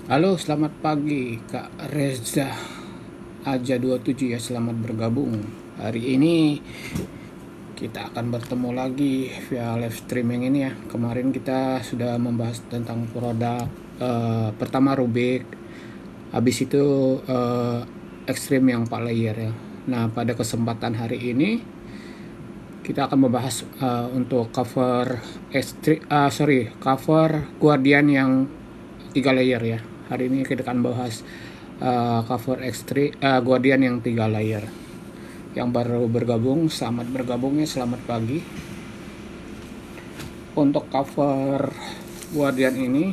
Halo, selamat pagi Kak Reza Aja 27 ya, selamat bergabung. Hari ini kita akan bertemu lagi via live streaming ini ya. Kemarin kita sudah membahas tentang produk pertama Rubik, habis itu Extreme yang 4 layer ya. Nah, pada kesempatan hari ini kita akan membahas untuk cover Guardian yang 3 layer ya. Hari ini kita akan bahas cover Guardian yang 3 layer. Yang baru bergabung, selamat bergabung ya, selamat pagi. Untuk cover Guardian ini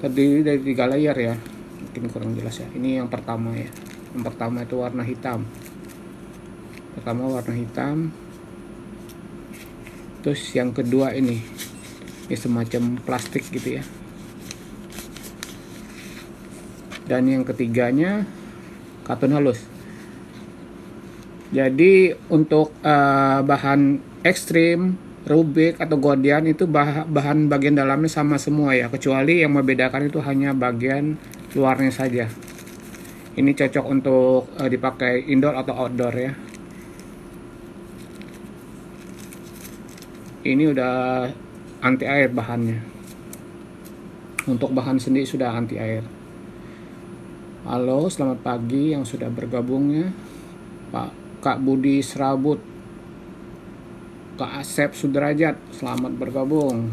terdiri dari 3 layer ya. Mungkin kurang jelas ya. Ini yang pertama ya. Yang pertama itu warna hitam. Terus yang kedua ini semacam plastik gitu ya. Dan yang ketiganya katun halus. Jadi untuk bahan ekstrim, Rubik atau Guardian itu bahan bagian dalamnya sama semua ya, kecuali yang membedakan itu hanya bagian luarnya saja. Ini cocok untuk dipakai indoor atau outdoor ya. Ini udah anti air bahannya. Untuk bahan sendiri sudah anti air. Halo, selamat pagi yang sudah bergabungnya. Kak Budi Serabut, Kak Asep Sudrajat, selamat bergabung.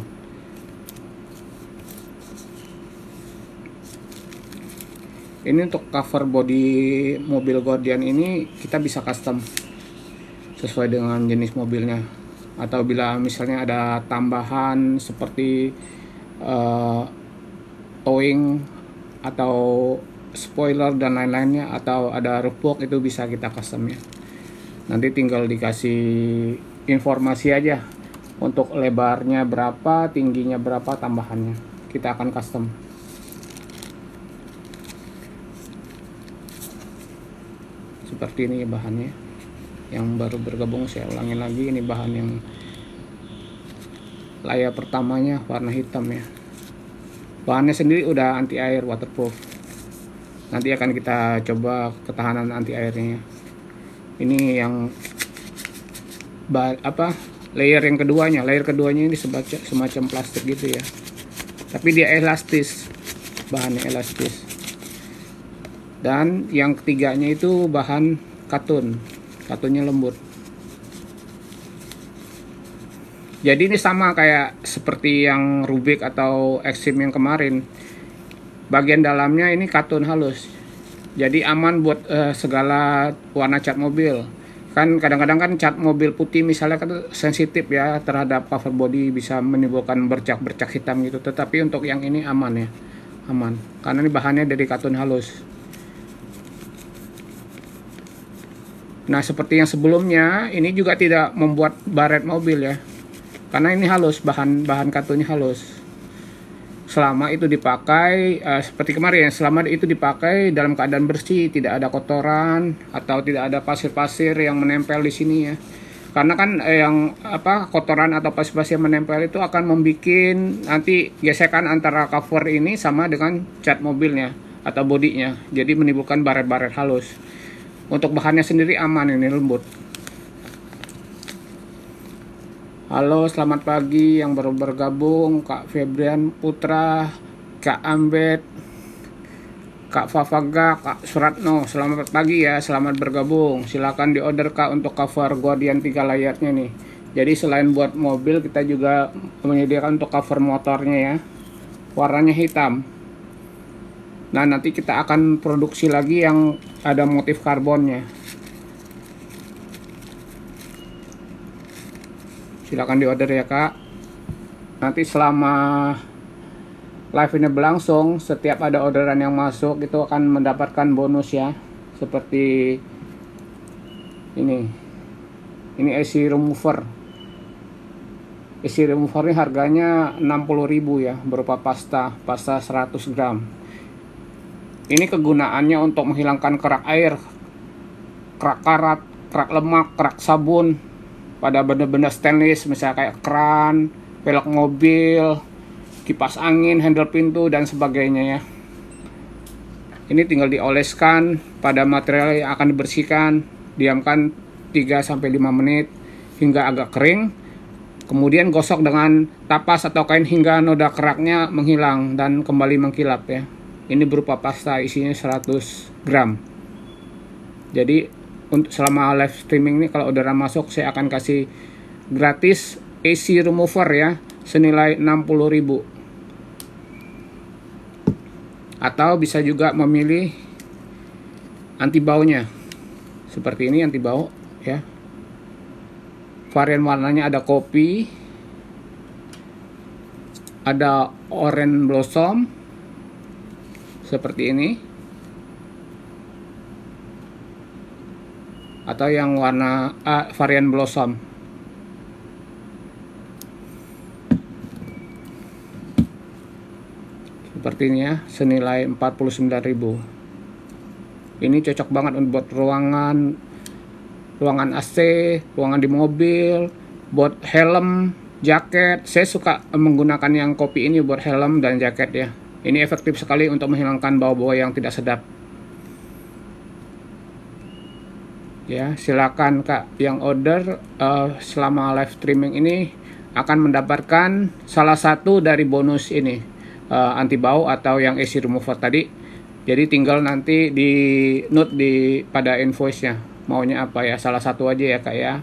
Ini untuk cover body mobil Guardian ini kita bisa custom sesuai dengan jenis mobilnya. Atau bila misalnya ada tambahan seperti towing atau spoiler dan lain-lainnya, atau ada roof box, itu bisa kita custom ya. Nanti tinggal dikasih informasi aja untuk lebarnya berapa, tingginya berapa, tambahannya kita akan custom. Seperti ini bahannya. Yang baru bergabung saya ulangi lagi, ini bahan yang layer pertamanya warna hitam ya. Bahannya sendiri udah anti air, waterproof. Nanti akan kita coba ketahanan anti airnya. Ini yang layer yang keduanya. Layer keduanya ini semacam plastik gitu ya. Tapi dia elastis. Bahannya elastis. Dan yang ketiganya itu bahan katun. Katunnya lembut. Jadi ini sama kayak seperti yang Rubik atau Extreme yang kemarin. Bagian dalamnya ini katun halus. Jadi aman buat segala warna cat mobil. Kan kadang-kadang kan cat mobil putih misalnya kan sensitif ya terhadap cover body, bisa menimbulkan bercak-bercak hitam gitu. Tetapi untuk yang ini aman ya. Aman. Karena ini bahannya dari katun halus. Nah, seperti yang sebelumnya, ini juga tidak membuat baret mobil ya. Karena ini halus, bahan katunnya halus. Selama itu dipakai seperti kemarin, selama itu dipakai dalam keadaan bersih, tidak ada kotoran atau tidak ada pasir-pasir yang menempel di sini ya. Karena kan kotoran atau pasir-pasir yang menempel itu akan membuat nanti gesekan antara cover ini sama dengan cat mobilnya atau bodinya. Jadi menimbulkan baret-baret halus. Untuk bahannya sendiri aman, ini lembut. Halo, selamat pagi yang baru bergabung, Kak Febrian Putra, Kak Ambet, Kak Fafaga, Kak Suratno. Selamat pagi ya, selamat bergabung. Silakan diorder Kak untuk cover Guardian 3 layarnya nih. Jadi selain buat mobil, kita juga menyediakan untuk cover motornya ya. Warnanya hitam. Nah, nanti kita akan produksi lagi yang ada motif karbonnya. Silakan diorder ya Kak. Nanti selama live ini berlangsung, setiap ada orderan yang masuk itu akan mendapatkan bonus ya. Seperti ini. Ini AC remover. AC remover ini harganya 60.000 ya, berupa pasta 100 gram. Ini kegunaannya untuk menghilangkan kerak air, kerak karat, kerak lemak, kerak sabun pada benda-benda stainless, misalnya kayak keran, pelek mobil, kipas angin, handle pintu dan sebagainya ya. Ini tinggal dioleskan pada material yang akan dibersihkan, diamkan 3-5 menit hingga agak kering. Kemudian gosok dengan tapas atau kain hingga noda keraknya menghilang dan kembali mengkilap ya. Ini berupa pasta, isinya 100 gram. Jadi untuk selama live streaming ini kalau orderan masuk saya akan kasih gratis AC remover ya, senilai 60.000. Atau bisa juga memilih anti baunya. Seperti ini anti bau ya. Varian warnanya ada kopi, ada orange blossom seperti ini, atau yang warna varian blossom. Seperti ini ya, senilai 49.000. Ini cocok banget untuk ruangan AC, ruangan di mobil, buat helm, jaket. Saya suka menggunakan yang kopi ini buat helm dan jaket ya. Ini efektif sekali untuk menghilangkan bau-bau yang tidak sedap. Ya, silakan Kak yang order selama live streaming ini akan mendapatkan salah satu dari bonus ini, anti bau atau yang AC remover tadi. Jadi tinggal nanti di note pada invoice-nya maunya apa ya, salah satu aja ya Kak ya.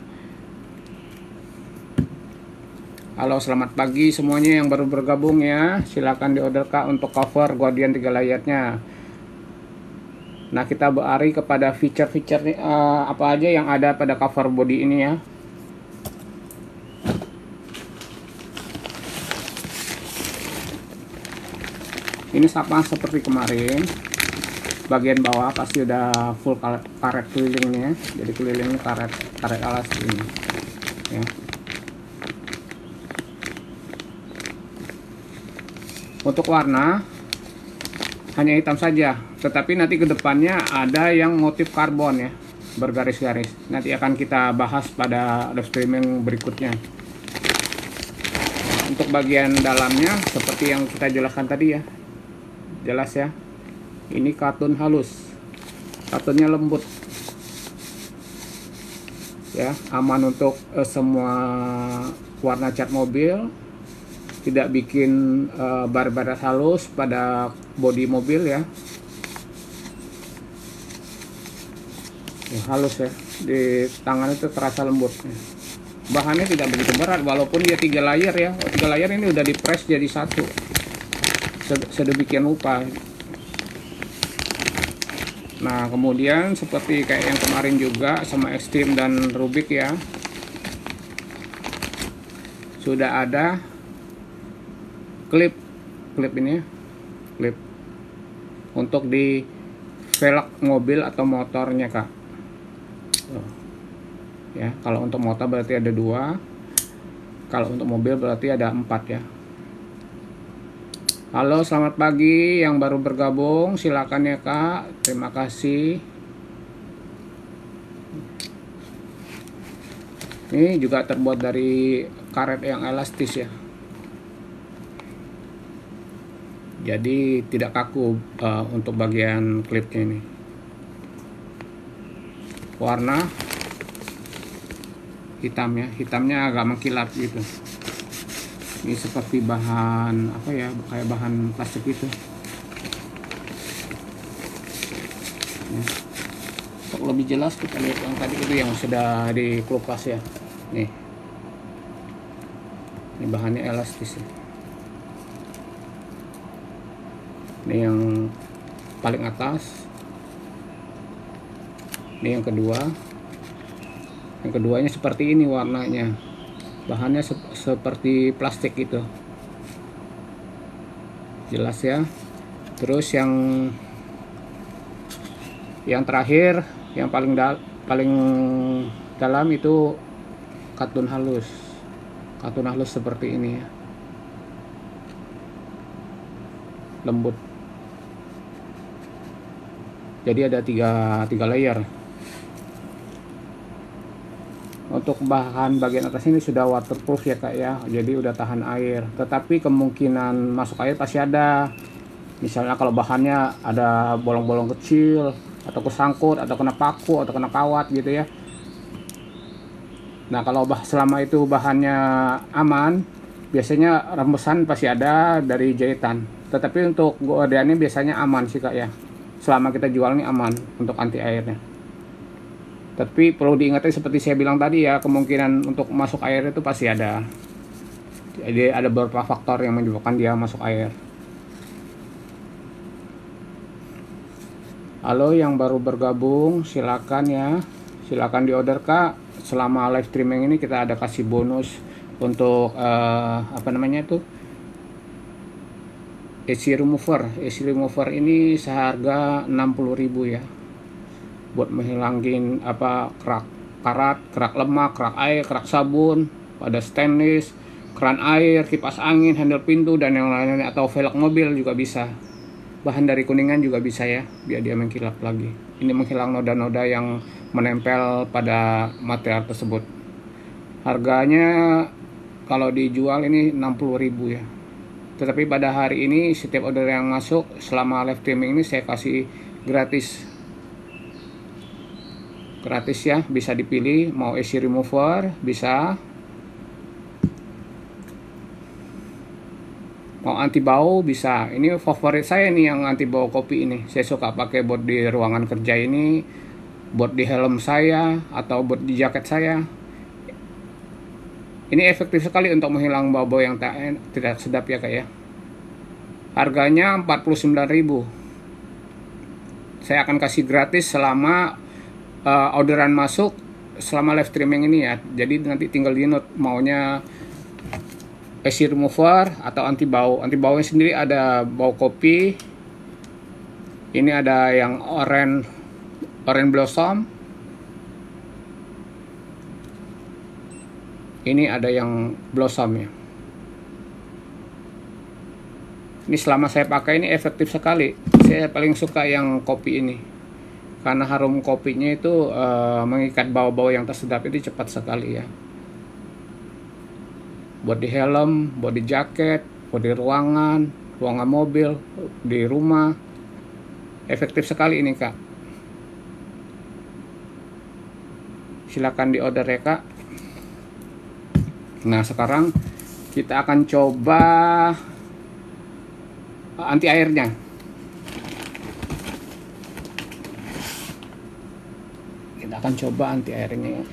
Halo, selamat pagi semuanya yang baru bergabung ya. Silakan diorder Kak untuk cover Guardian 3 layarnya. Nah, kita beralih kepada feature-feature apa aja yang ada pada cover body ini ya. Ini sama seperti kemarin. Bagian bawah pasti udah full karet kelilingnya, jadi kelilingnya karet alas ini ya. Untuk warna hanya hitam saja, tetapi nanti kedepannya ada yang motif karbon ya, bergaris-garis. Nanti akan kita bahas pada live streaming berikutnya. Untuk bagian dalamnya seperti yang kita jelaskan tadi ya, jelas ya. Ini katun halus, katunnya lembut ya, aman untuk semua warna cat mobil, tidak bikin bar-bar halus pada bodi mobil ya. Halus ya, di tangan itu terasa lembut ya. Bahannya tidak begitu berat walaupun dia 3 layer ya. 3 layer ini udah di press jadi satu sedemikian rupa. Nah, kemudian seperti kayak yang kemarin juga sama Extreme dan Rubik ya, sudah ada klip ini ya, klip untuk di velg mobil atau motornya Kak. Ya, kalau untuk motor berarti ada 2, kalau untuk mobil berarti ada 4 ya. Halo, selamat pagi yang baru bergabung, silakan ya Kak. Terima kasih. Ini juga terbuat dari karet yang elastis ya. Jadi tidak kaku untuk bagian klipnya ini. Warna hitam ya, hitamnya agak mengkilap gitu. Ini seperti bahan apa ya, kayak bahan plastik itu ya. Untuk lebih jelas kita lihat yang tadi itu yang sudah dikelupas ya. Nih, ini bahannya elastis ya. Ini yang paling atas, ini yang kedua. Yang keduanya seperti ini warnanya, bahannya seperti plastik itu, jelas ya. Terus yang terakhir, yang paling dalam itu katun halus seperti ini ya, lembut. Jadi ada tiga layer. Untuk bahan bagian atas ini sudah waterproof ya Kak ya, jadi udah tahan air, tetapi kemungkinan masuk air pasti ada. Misalnya kalau bahannya ada bolong-bolong kecil, atau kesangkut, atau kena paku, atau kena kawat gitu ya. Nah kalau selama itu bahannya aman, biasanya rembesan pasti ada dari jahitan. Tetapi untuk gordiannya biasanya aman sih kak ya, selama kita jual ini aman untuk anti airnya. Tapi perlu diingatkan seperti saya bilang tadi ya, kemungkinan untuk masuk air itu pasti ada. Jadi ada beberapa faktor yang menyebabkan dia masuk air. Halo yang baru bergabung, silakan ya, silakan diorder kak. Selama live streaming ini kita ada kasih bonus untuk apa namanya itu, AC remover. AC remover ini seharga 60.000 ya, buat menghilangin apa kerak karat, kerak lemak, kerak air, kerak sabun. Ada stainless, keran air, kipas angin, handle pintu dan yang lainnya, atau velg mobil juga bisa. Bahan dari kuningan juga bisa ya, biar dia mengkilap lagi. Ini menghilang noda-noda yang menempel pada material tersebut. Harganya kalau dijual ini 60.000 ya. Tetapi pada hari ini setiap order yang masuk selama live streaming ini saya kasih gratis. Gratis ya, bisa dipilih mau AC remover, bisa. Mau anti bau bisa. Ini favorit saya nih yang anti bau kopi ini. Saya suka pakai buat di ruangan kerja ini, buat di helm saya atau buat di jaket saya. Ini efektif sekali untuk menghilang bau-bau yang tidak sedap ya kak ya. Harganya 49.000. Saya akan kasih gratis selama orderan masuk selama live streaming ini ya. Jadi nanti tinggal di note maunya AC remover atau anti bau. Anti baunya sendiri ada bau kopi. Ini ada yang orange blossom. Ini ada yang blossom ya. Ini selama saya pakai ini efektif sekali. Saya paling suka yang kopi ini, karena harum kopinya itu mengikat bau-bau yang tersedap itu cepat sekali ya. Buat di helm, buat di jaket, buat di ruangan mobil, di rumah. Efektif sekali ini kak. Silakan di order ya kak. Nah sekarang kita akan coba anti airnya. Kita akan coba anti airnya.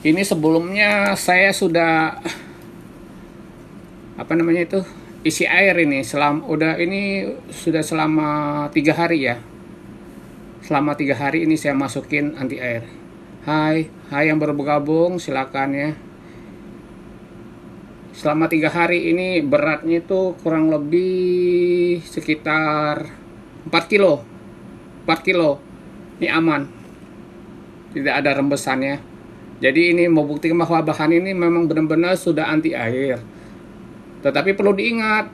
Ini sebelumnya saya sudah apa namanya itu, isi air ini sudah selama 3 hari ya. Selama 3 hari ini saya masukin anti air. Hai yang baru bergabung silakan ya. Selama 3 hari ini beratnya itu kurang lebih sekitar 4 kilo. Ini aman, tidak ada rembesannya. Jadi ini membuktikan bahwa bahan ini memang benar-benar sudah anti air. Tetapi perlu diingat,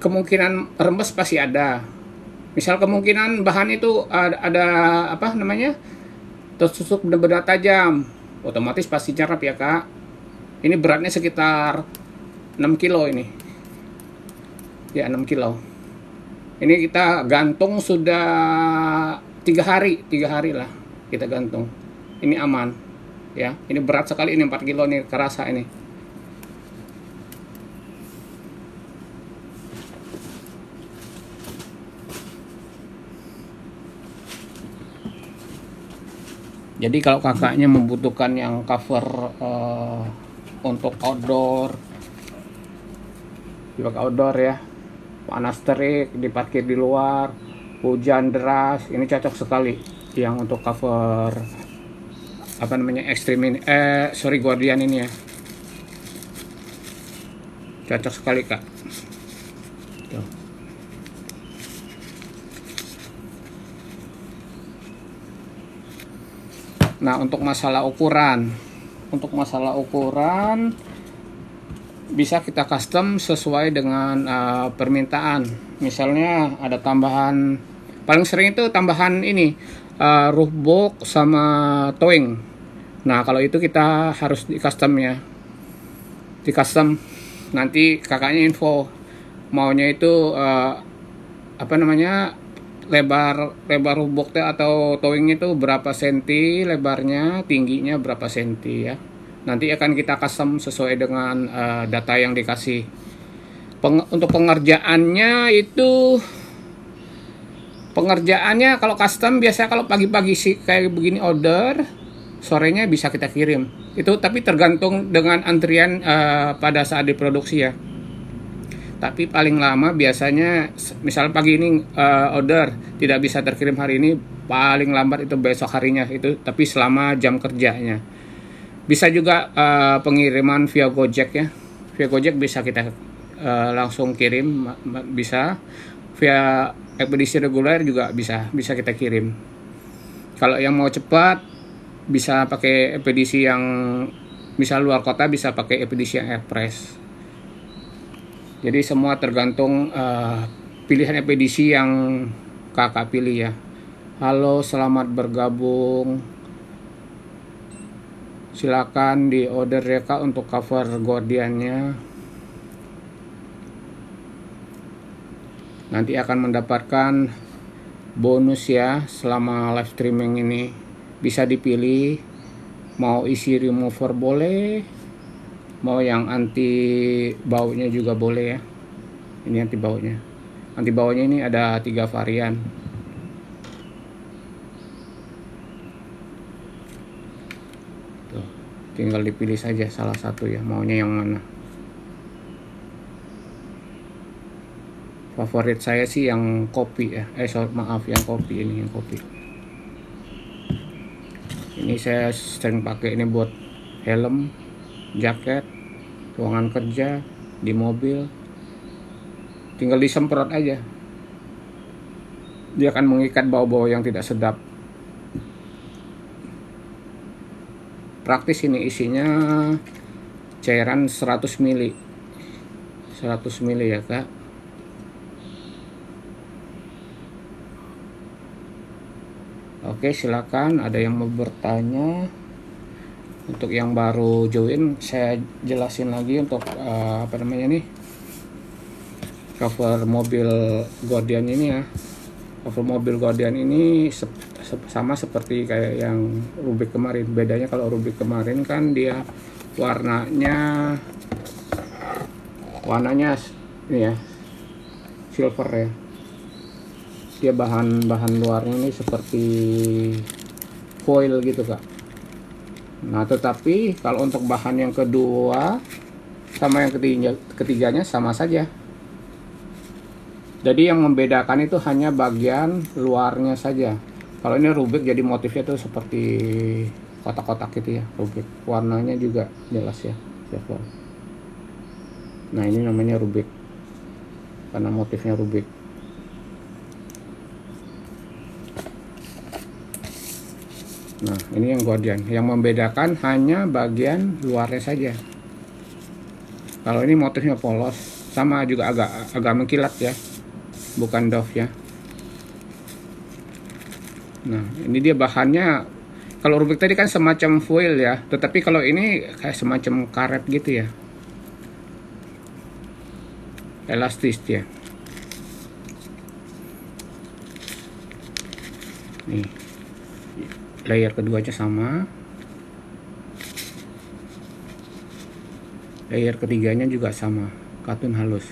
kemungkinan rembes pasti ada. Misal kemungkinan bahan itu ada apa namanya, tertusuk benar-benar tajam, otomatis pasti cerap ya kak. Ini beratnya sekitar 6 kilo ini. Ya 6 kilo. Ini kita gantung sudah 3 hari lah kita gantung. Ini aman. Ya, ini berat sekali, ini 4 kilo nih, kerasa ini. Jadi kalau kakaknya membutuhkan yang cover untuk outdoor ya, panas terik, diparkir di luar, hujan deras, ini cocok sekali yang untuk cover apa namanya ekstrim ini, Gordian ini ya, cocok sekali kak. Tuh. Nah untuk masalah ukuran bisa kita custom sesuai dengan permintaan. Misalnya ada tambahan, paling sering itu tambahan ini roof box sama towing. Nah kalau itu kita harus di custom ya, nanti kakaknya info maunya itu apa namanya, lebar rubok atau towingnya itu berapa senti lebarnya, tingginya berapa senti ya. Nanti akan kita custom sesuai dengan data yang dikasih. Untuk pengerjaannya kalau custom biasa kalau pagi-pagi sih kayak begini order, sorenya bisa kita kirim. Itu tapi tergantung dengan antrian pada saat diproduksi ya. Tapi paling lama biasanya misal pagi ini order tidak bisa terkirim hari ini, paling lambat itu besok harinya itu, tapi selama jam kerjanya. Bisa juga pengiriman via Gojek ya. Via Gojek bisa kita langsung kirim, bisa via ekspedisi reguler juga bisa kita kirim. Kalau yang mau cepat bisa pakai ekspedisi yang misal luar kota, bisa pakai ekspedisi yang express. Jadi semua tergantung pilihan ekspedisi yang kakak pilih ya. Halo, selamat bergabung. Silakan di order ya kak untuk cover Guardiannya. Nanti akan mendapatkan bonus ya selama live streaming ini. Bisa dipilih mau isi remover boleh, mau yang anti baunya juga boleh ya. Ini anti baunya. Anti baunya ini ada 3 varian. Tuh, tinggal dipilih saja salah satu ya, maunya yang mana. Favorit saya sih yang kopi ya. Maaf, yang kopi ini, yang kopi. Ini saya sering pakai ini buat helm, jaket, ruangan kerja, di mobil. Tinggal disemprot aja, dia akan mengikat bau-bau yang tidak sedap. Praktis ini, isinya cairan 100 ml 100 ml ya kak. Oke, silakan ada yang mau bertanya. Untuk yang baru join, saya jelasin lagi untuk apa namanya nih, cover mobil Guardian ini ya. Cover mobil Guardian ini sama seperti kayak yang Rubik kemarin. Bedanya kalau Rubik kemarin kan dia warnanya ini ya, silver ya. Dia bahan luarnya ini seperti foil gitu kak. Nah, tetapi kalau untuk bahan yang kedua sama yang ketiganya sama saja. Jadi yang membedakan itu hanya bagian luarnya saja. Kalau ini Rubik jadi motifnya tuh seperti kotak-kotak gitu ya, Rubik. Warnanya juga jelas ya, silver. Nah, ini namanya Rubik karena motifnya Rubik. Nah, ini yang Guardian. Yang membedakan hanya bagian luarnya saja. Kalau ini motifnya polos, sama juga agak mengkilat ya, bukan doff ya. Nah, ini dia bahannya. Kalau Rubik tadi kan semacam foil ya, tetapi kalau ini kayak semacam karet gitu ya, elastis ya. Nih, layer keduanya sama, layer ketiganya juga sama, katun halus,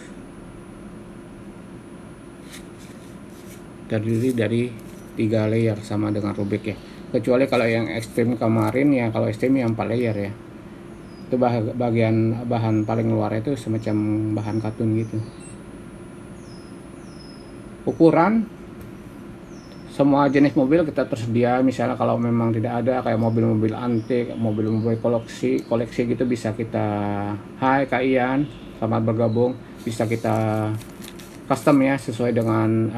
terdiri dari 3 layer sama dengan Rubik ya. Kecuali kalau yang ekstrim kemarin ya, kalau ekstrim yang 4 layer ya, itu bagian bahan paling luar itu semacam bahan katun gitu. Ukuran semua jenis mobil kita tersedia. Misalnya kalau memang tidak ada kayak mobil-mobil antik, mobil-mobil koleksi gitu, bisa kita, hai Kak Ian, selamat bergabung, bisa kita custom ya sesuai dengan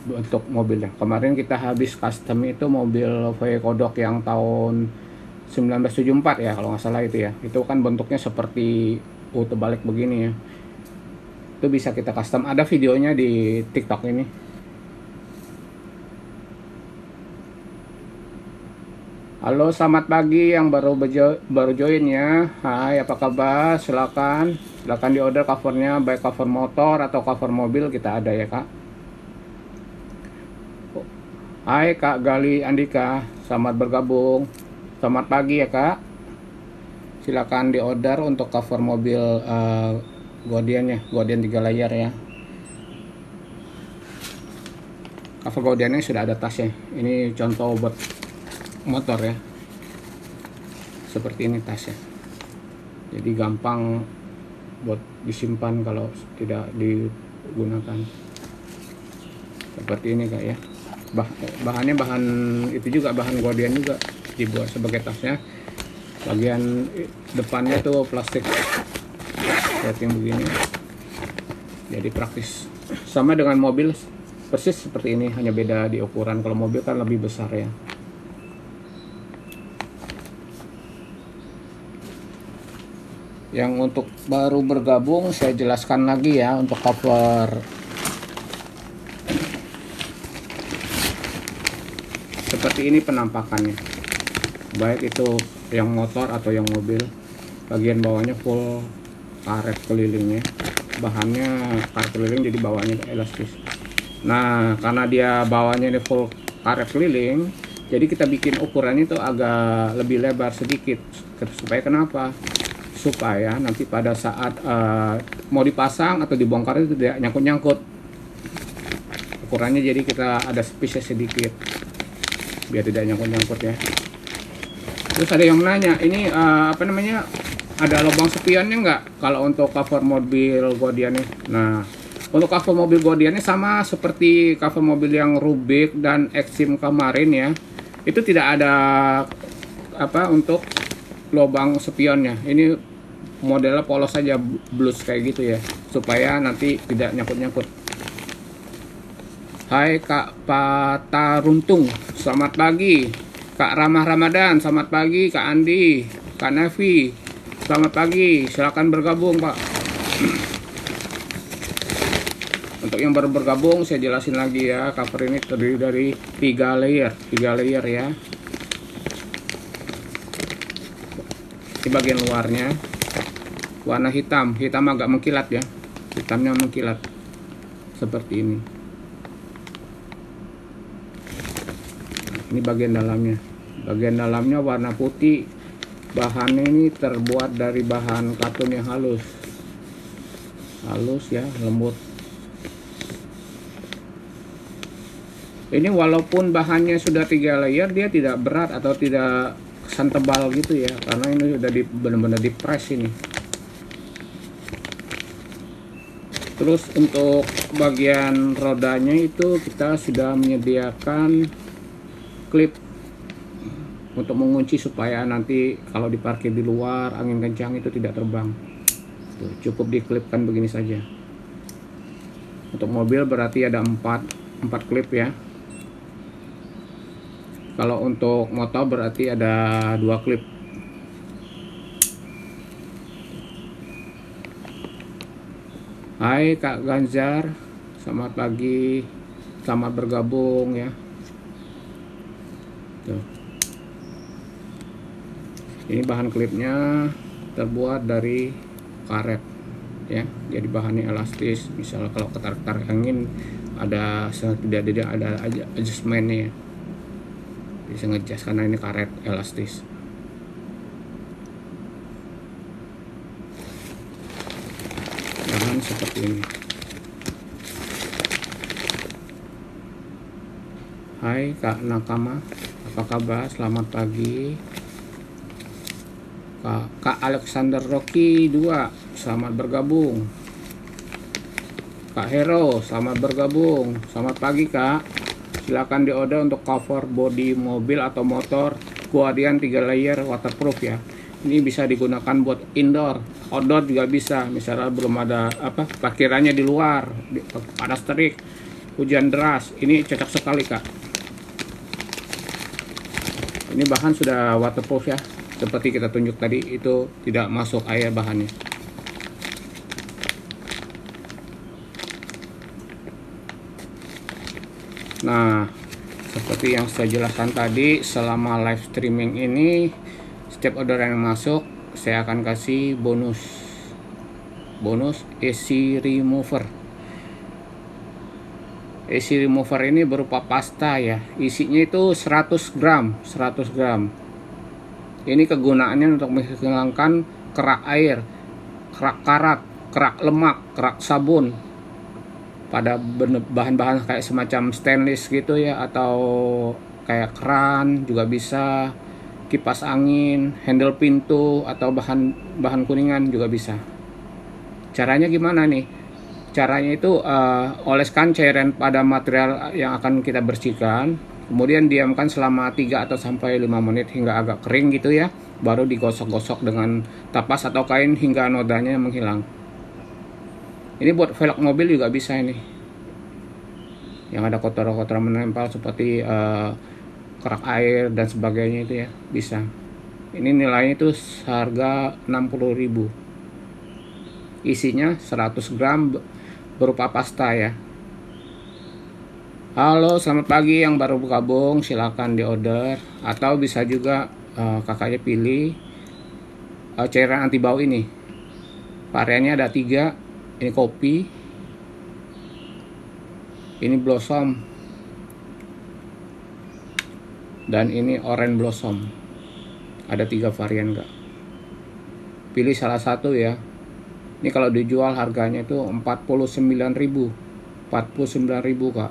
bentuk mobilnya. Kemarin kita habis custom itu mobil VW Kodok yang tahun 1974 ya kalau nggak salah itu ya. Itu kan bentuknya seperti terbalik begini ya. Itu bisa kita custom, ada videonya di TikTok ini. Halo, selamat pagi yang baru join ya. Hai, apa kabar? Silakan di order covernya, baik cover motor atau cover mobil kita ada ya kak. Hai Kak Gali Andika, selamat bergabung. Selamat pagi ya kak. Silakan di order untuk cover mobil Guardian ya, Guardian 3 layer ya. Cover Guardiannya sudah ada tasnya. Ini contoh buat motor ya, seperti ini tasnya, jadi gampang buat disimpan kalau tidak digunakan. Seperti ini kak ya. Bahannya bahan itu juga, bahan Guardian juga dibuat sebagai tasnya. Bagian depannya tuh plastik setting begini, jadi praktis, sama dengan mobil persis seperti ini, hanya beda di ukuran. Kalau mobil kan lebih besar ya. Yang untuk baru bergabung saya jelaskan lagi ya, untuk cover seperti ini penampakannya, baik itu yang motor atau yang mobil. Bagian bawahnya full karet kelilingnya, bahannya karet keliling, jadi bawahnya elastis. Nah, karena dia bawahnya ini full karet keliling, jadi kita bikin ukurannya itu agak lebih lebar sedikit. Supaya kenapa? Supaya nanti pada saat mau dipasang atau dibongkar itu tidak nyangkut-nyangkut ukurannya. Jadi kita ada space sedikit biar tidak nyangkut-nyangkut ya. Terus ada yang nanya, ini apa namanya, ada lubang spionnya nggak kalau untuk cover mobil Guardian nih? Nah, untuk cover mobil Guardian ini sama seperti cover mobil yang Rubik dan Exim kemarin ya, itu tidak ada apa untuk lubang spionnya. Ini modelnya polos saja, blus kayak gitu ya, supaya nanti tidak nyangkut-nyangkut. Hai Kak Pataruntung, selamat pagi. Kak Ramah Ramadan, selamat pagi. Kak Andi, Kak Nafi, selamat pagi. Silahkan bergabung Pak. Untuk yang baru bergabung saya jelasin lagi ya, cover ini terdiri dari 3 layer ya. Di bagian luarnya warna hitam agak mengkilat ya, hitamnya mengkilat seperti ini. Ini bagian dalamnya warna putih. Bahannya ini terbuat dari bahan katun yang halus ya, lembut. Ini walaupun bahannya sudah 3 layer, dia tidak berat atau tidak kesan tebal gitu ya, karena ini sudah benar-benar di press ini. Terus untuk bagian rodanya itu kita sudah menyediakan klip untuk mengunci supaya nanti kalau diparkir di luar angin kencang itu tidak terbang. Tuh, cukup diklipkan begini saja. Untuk mobil berarti ada 4 klip ya. Kalau untuk motor berarti ada 2 klip. Hai Kak Ganjar, selamat pagi, selamat bergabung ya. Tuh. Ini bahan klipnya terbuat dari karet ya, jadi bahannya elastis. Misalnya kalau ketarik-tarik angin ada tidak ada adjustmentnya ya, bisa ngejas karena ini karet elastis. Bahan seperti ini. Hai Kak Nakama, apa kabar? Selamat pagi. Kak Alexander Rocky 2, selamat bergabung. Kak Hero, selamat bergabung. Selamat pagi Kak. Silakan diorder untuk cover bodi mobil atau motor Guardian 3 layer waterproof ya. Ini bisa digunakan buat indoor, outdoor juga bisa. Misalnya belum ada parkirannya di luar, panas terik, hujan deras, ini cocok sekali Kak. Ini bahan sudah waterproof ya, seperti kita tunjuk tadi, itu tidak masuk air bahannya. Nah, Seperti yang saya jelaskan tadi, selama live streaming ini setiap orderan yang masuk saya akan kasih bonus AC remover. AC remover ini berupa pasta ya, isinya itu 100 gram. Ini kegunaannya untuk menghilangkan kerak air, kerak karat, kerak lemak, kerak sabun pada bahan-bahan kayak semacam stainless gitu ya, atau kayak keran juga bisa, kipas angin, handle pintu, atau bahan kuningan juga bisa. Caranya gimana nih? Caranya itu oleskan cairan pada material yang akan kita bersihkan, kemudian diamkan selama 3 atau sampai 5 menit hingga agak kering gitu ya, baru digosok-gosok dengan tapas atau kain hingga nodanya menghilang. Ini buat velg mobil juga bisa ini, yang ada kotoran-kotoran menempel seperti kerak air dan sebagainya itu ya, bisa. Ini nilainya itu harga 60.000. Isinya 100 gram berupa pasta ya. Halo, selamat pagi yang baru bergabung, silakan diorder, atau bisa juga kakaknya pilih cairan anti bau ini. Variannya ada 3. Ini kopi, ini blossom, dan ini orange blossom. Ada 3 varian kak. Pilih salah satu ya. Ini kalau dijual harganya itu 49.000 kak.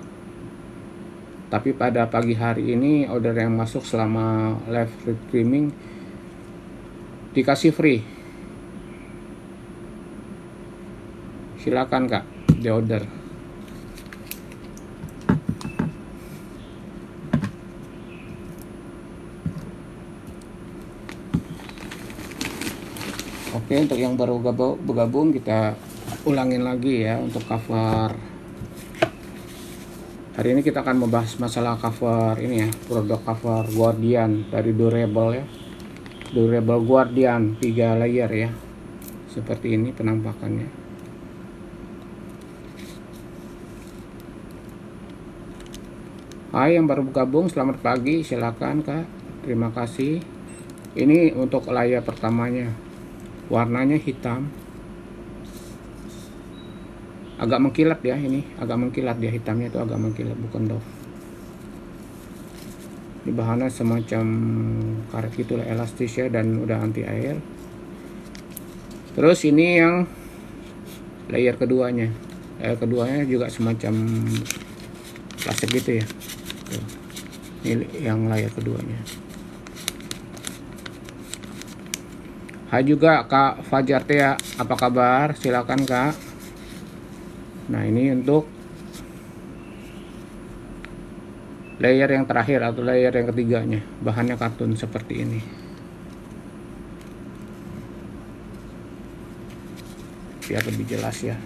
Tapi pada pagi hari ini order yang masuk selama live streaming dikasih free. Silakan kak, di order. Oke, untuk yang baru bergabung kita ulangin lagi ya untuk cover. Hari ini kita akan membahas masalah cover ini ya, produk cover Guardian dari Durable ya. Durable Guardian 3 layer ya. Seperti ini penampakannya. Hai yang baru bergabung, selamat pagi, silakan kak. Terima kasih. Ini untuk layar pertamanya, warnanya hitam, agak mengkilat ya. Ini agak mengkilat dia, hitamnya itu agak mengkilat, bukan doff. Ini bahannya semacam karet gitulah, elastis ya, dan udah anti air. Terus ini yang layer keduanya. Layer keduanya juga semacam plastik gitu ya. Ini yang layar keduanya. Hai juga Kak Fajar Tia, apa kabar? Silakan Kak. Nah ini untuk layer yang terakhir atau layer yang ketiganya, bahannya kartun seperti ini. Biar lebih jelas ya.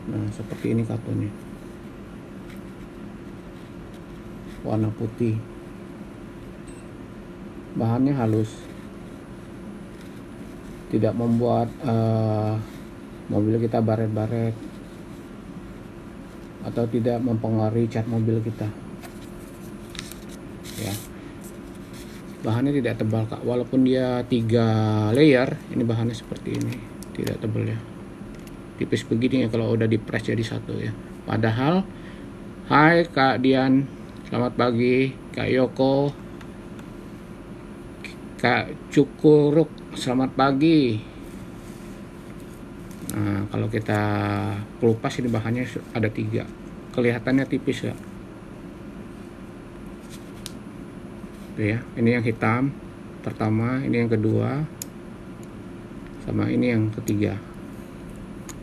Nah seperti ini kartunnya, warna putih, bahannya halus, tidak membuat mobil kita baret-baret atau tidak mempengaruhi cat mobil kita ya. Bahannya tidak tebal kak, walaupun dia 3 layer, ini bahannya seperti ini, tidak tebal ya, tipis begini ya kalau udah dipres jadi satu ya. Padahal hai Kak Dian, selamat pagi. Kak Yoko, Kak Cukuruk, selamat pagi. Nah kalau kita kelupas ini bahannya ada 3, kelihatannya tipis ya. Tuh ya, ini yang hitam pertama, ini yang kedua, sama ini yang ketiga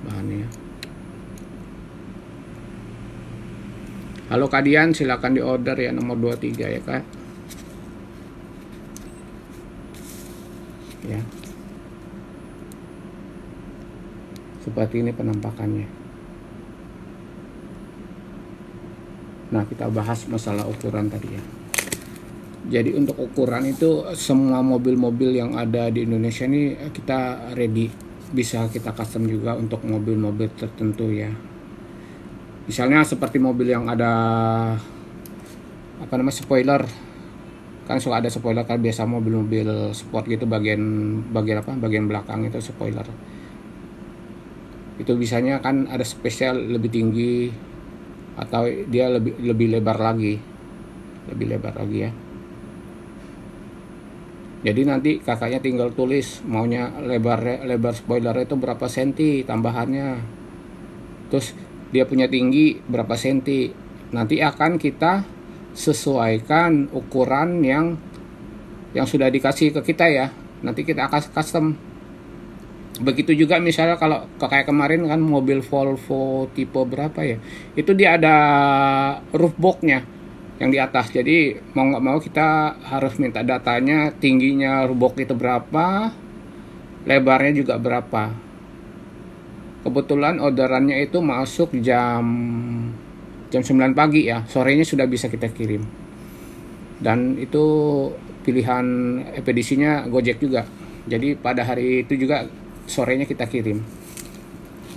bahannya. Halo Kak Dian, silakan di order ya, nomor 23 ya Kak. Ya. Seperti ini penampakannya. Nah, kita bahas masalah ukuran tadi ya. Jadi untuk ukuran itu semua mobil-mobil yang ada di Indonesia ini kita ready, bisa kita custom juga untuk mobil-mobil tertentu ya. Misalnya seperti mobil yang ada apa namanya spoiler, kan suka ada spoiler kan, biasa mobil-mobil sport gitu, bagian bagian belakang itu spoiler. Itu bisanya kan ada spesial lebih tinggi atau dia lebih lebar lagi, ya. Jadi nanti kakaknya tinggal tulis maunya lebar spoiler itu berapa senti tambahannya, terus dia punya tinggi berapa senti, nanti akan kita sesuaikan ukuran yang sudah dikasih ke kita ya, nanti kita akan custom. Begitu juga misalnya kalau kayak kemarin kan mobil Volvo tipe berapa ya, itu dia ada roof boxnya yang di atas, jadi mau nggak mau kita harus minta datanya, tingginya roof box itu berapa, lebarnya juga berapa. Kebetulan orderannya itu masuk jam 9 pagi ya, sorenya sudah bisa kita kirim. Dan itu pilihan ekspedisinya Gojek juga, jadi pada hari itu juga sorenya kita kirim.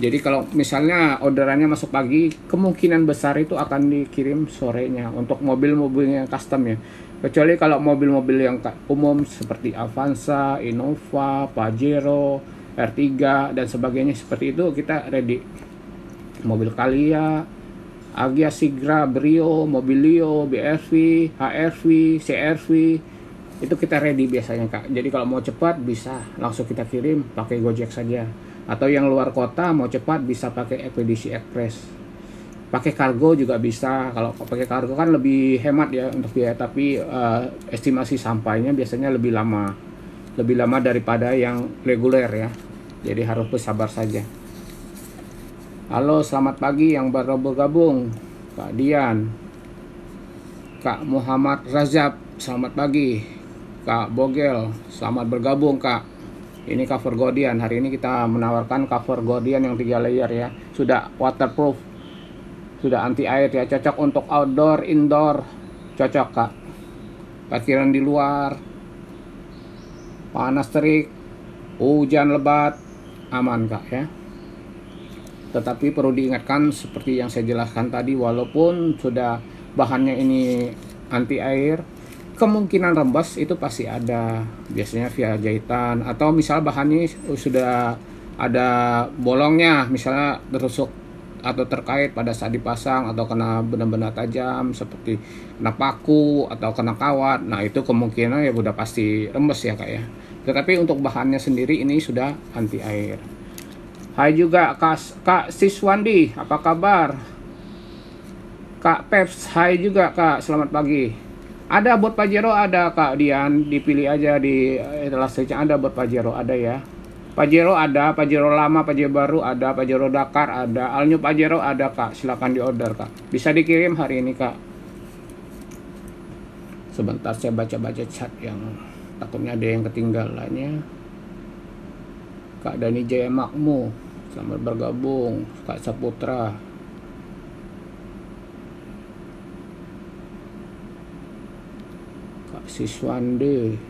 Jadi kalau misalnya orderannya masuk pagi, kemungkinan besar itu akan dikirim sorenya untuk mobil-mobil yang custom ya. Kecuali kalau mobil-mobil yang umum seperti Avanza, Innova, Pajero, R3 dan sebagainya seperti itu kita ready. Mobil Calya, Agya, Sigra, Brio, Mobilio, BRV, HRV, CRV itu kita ready biasanya Kak. Jadi kalau mau cepat bisa langsung kita kirim pakai Gojek saja. Atau yang luar kota mau cepat bisa pakai ekspedisi ekspres. Pakai kargo juga bisa. Kalau pakai kargo kan lebih hemat ya untuk biaya, tapi estimasi sampainya biasanya lebih lama daripada yang reguler ya. Jadi harus bersabar saja. Halo, selamat pagi yang baru bergabung, Kak Dian, Kak Muhammad Razab, selamat pagi. Kak Bogel, selamat bergabung Kak. Ini cover Gordian. Hari ini kita menawarkan cover Gordian yang 3 layer ya. Sudah waterproof, sudah anti air ya, cocok untuk outdoor, indoor, cocok Kak. Parkiran di luar, panas terik, hujan lebat, aman Kak ya. Tetapi perlu diingatkan seperti yang saya jelaskan tadi, walaupun sudah bahannya ini anti air, kemungkinan rembes itu pasti ada, biasanya via jahitan atau misal bahannya sudah ada bolongnya, misalnya tertusuk atau terkait pada saat dipasang atau kena benda-benda tajam seperti kena paku atau kena kawat. Nah itu kemungkinan ya udah pasti rembes ya Kak ya. Tetapi untuk bahannya sendiri ini sudah anti air. Hai juga Kak Siswandi, apa kabar? Kak Peps, hai juga Kak, selamat pagi. Ada buat Pajero, ada Kak Dian, dipilih aja di elastiknya, ada buat Pajero, ada ya. Pajero ada, Pajero lama, Pajero baru ada, Pajero Dakar ada, All New Pajero ada Kak, silakan diorder Kak. Bisa dikirim hari ini Kak. Sebentar saya baca-baca chat yang takutnya ada yang ketinggalannya. Kak Dani Jaya Makmu, selamat bergabung. Kak Saputra, Kak Siswande,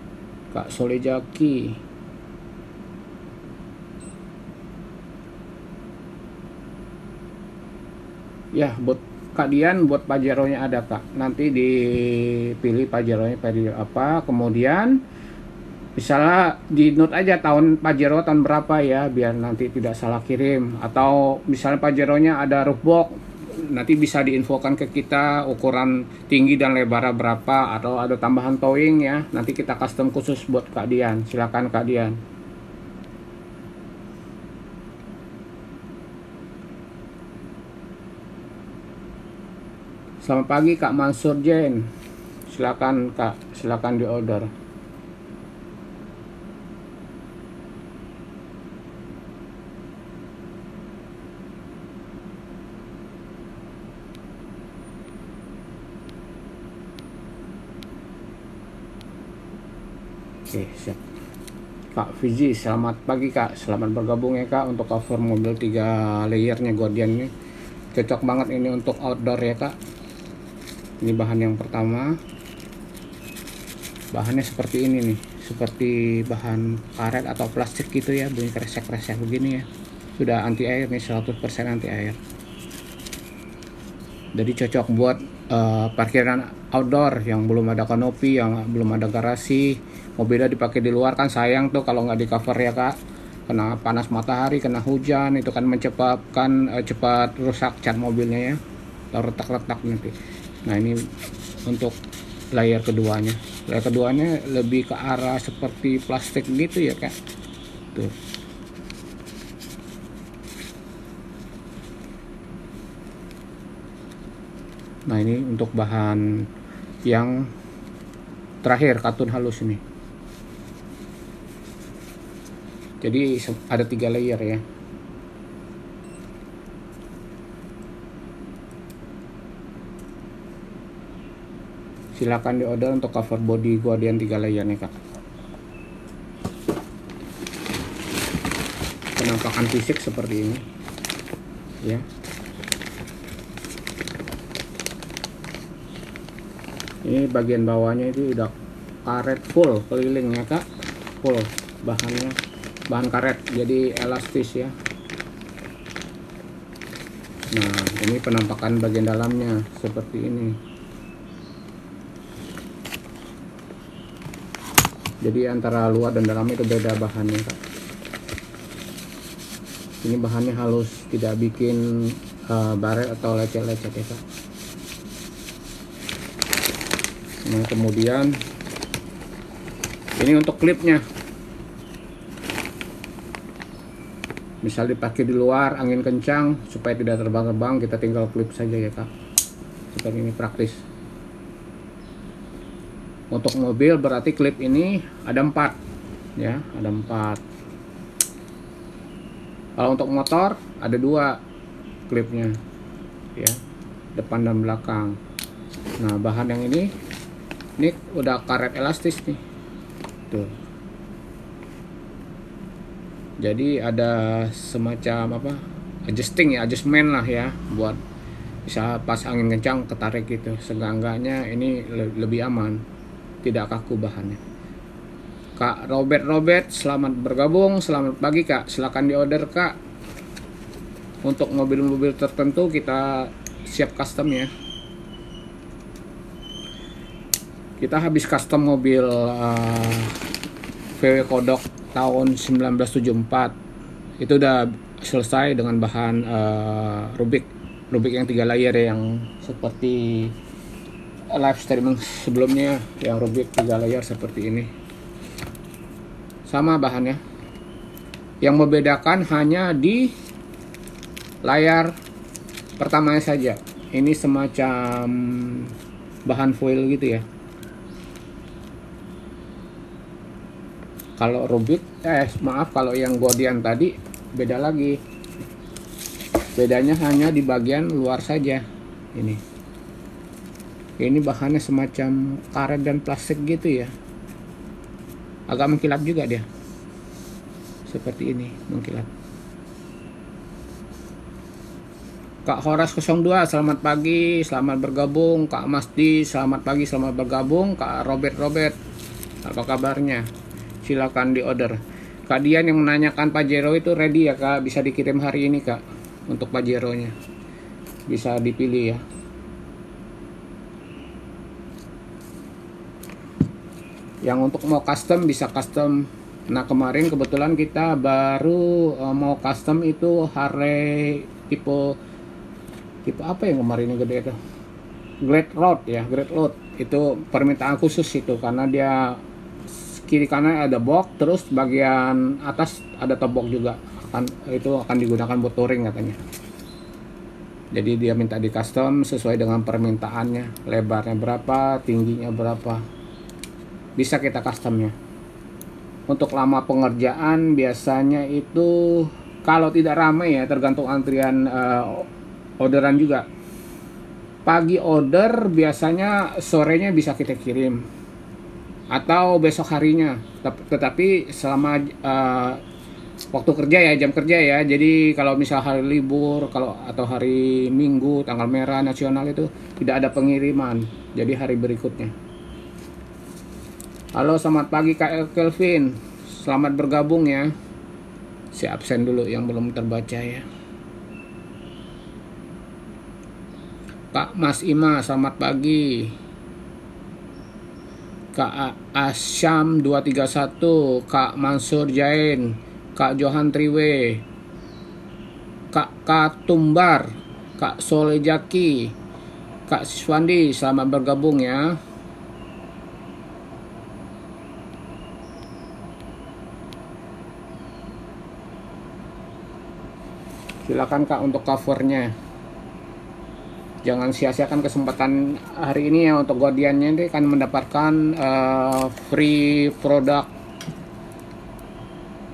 Kak Solejaki, ya buat Kak Dian, buat Pajeronya ada Kak. Nanti dipilih Pajeronya Pajero apa, kemudian misalnya di note aja tahun Pajero tahun berapa ya, biar nanti tidak salah kirim. Atau misalnya Pajeronya ada roof box, nanti bisa diinfokan ke kita ukuran tinggi dan lebarnya berapa, atau ada tambahan towing ya, nanti kita custom khusus buat Kak Dian. Silakan Kak Dian. Selamat pagi Kak Mansur Jen, silakan Kak, silakan di order. Oke, siap. Kak Fiji, selamat pagi Kak, selamat bergabung ya Kak untuk cover mobil 3 layernya Gordian ini. Cocok banget ini untuk outdoor ya Kak. Ini bahan yang pertama. Bahannya seperti ini nih, seperti bahan karet atau plastik gitu ya, bunyi kresek-kresek begini ya. Sudah anti air nih, 100% anti air. Jadi cocok buat parkiran outdoor yang belum ada kanopi, yang belum ada garasi. Mobilnya dipakai di luar kan sayang tuh kalau nggak di cover ya kak, kena panas matahari, kena hujan, itu kan menyebabkan cepat rusak cat mobilnya ya, atau retak-retak nanti. Nah ini untuk layar keduanya. Layar keduanya lebih ke arah seperti plastik gitu ya kak. Tuh. Nah ini untuk bahan yang terakhir, katun halus ini. Jadi ada 3 layer ya. Silakan diorder untuk cover body Guardian 3 layer nih kak. Penampakan fisik seperti ini ya. Ini bagian bawahnya itu udah karet full keliling ya kak, full bahannya, bahan karet jadi elastis ya. Nah ini penampakan bagian dalamnya seperti ini. Jadi antara luar dan dalamnya itu beda bahannya kak. Ini bahannya halus, tidak bikin baret atau lecet-lecet ya kak. Nah kemudian ini untuk klipnya, misal dipakai di luar angin kencang supaya tidak terbang-terbang, kita tinggal klip saja ya kak. Seperti ini praktis. Untuk mobil berarti klip ini ada 4 ya, ada 4. Kalau untuk motor ada 2 klipnya ya, depan dan belakang. Nah bahan yang ini udah karet elastis nih tuh. Jadi ada semacam apa, adjustment lah ya, buat bisa pas angin kencang ketarik gitu. Seenggak-enggaknya ini lebih aman, tidak kaku bahannya. Kak Robert, selamat bergabung, selamat pagi kak. Silahkan diorder kak. Untuk mobil-mobil tertentu kita siap custom ya. Kita habis custom mobil VW Kodok tahun 1974. Itu udah selesai dengan bahan Rubik yang 3 layer ya, yang seperti live streaming sebelumnya, yang Rubik 3 layer seperti ini. Sama bahannya. Yang membedakan hanya di layar pertamanya saja. Ini semacam bahan foil gitu ya. Kalau Rubik, kalau yang Guardian tadi beda lagi. Bedanya hanya di bagian luar saja. Ini bahannya semacam karet dan plastik gitu ya. Agak mengkilap juga dia. Seperti ini, mengkilap. Kak Horas 02, selamat pagi, selamat bergabung. Kak Masdi, selamat pagi, selamat bergabung. Kak Robert, apa kabarnya? Silakan diorder. Kak Dian yang menanyakan Pajero itu ready ya kak, bisa dikirim hari ini kak. Untuk Pajero nya bisa dipilih ya. Yang untuk mau custom bisa custom. Nah kemarin kebetulan kita baru mau custom itu Harley tipe apa yang kemarin yang gede itu, Great Road ya, Great Road itu permintaan khusus itu karena dia kiri kanan ada box, terus bagian atas ada top box juga, itu akan digunakan buat touring katanya. Jadi dia minta di custom sesuai dengan permintaannya, lebarnya berapa, tingginya berapa, bisa kita customnya. Untuk lama pengerjaan biasanya itu kalau tidak ramai ya, tergantung antrian orderan juga. Pagi order biasanya sorenya bisa kita kirim atau besok harinya, tetapi selama waktu kerja ya, jam kerja ya. Jadi kalau misal hari libur atau hari Minggu tanggal merah nasional itu tidak ada pengiriman, jadi hari berikutnya. Halo selamat pagi Kak Kelvin, selamat bergabung ya. Si absen dulu yang belum terbaca ya. Kak Mas Ima, selamat pagi. Kak Asyam 231, Kak Mansur Jain, Kak Johan Triwe, Kak Katumbar, Kak Solejaki, Kak Siswandi, selamat bergabung ya. Silakan Kak untuk covernya. Jangan sia-siakan kesempatan hari ini ya. Untuk Guardiannya ini kan mendapatkan free produk.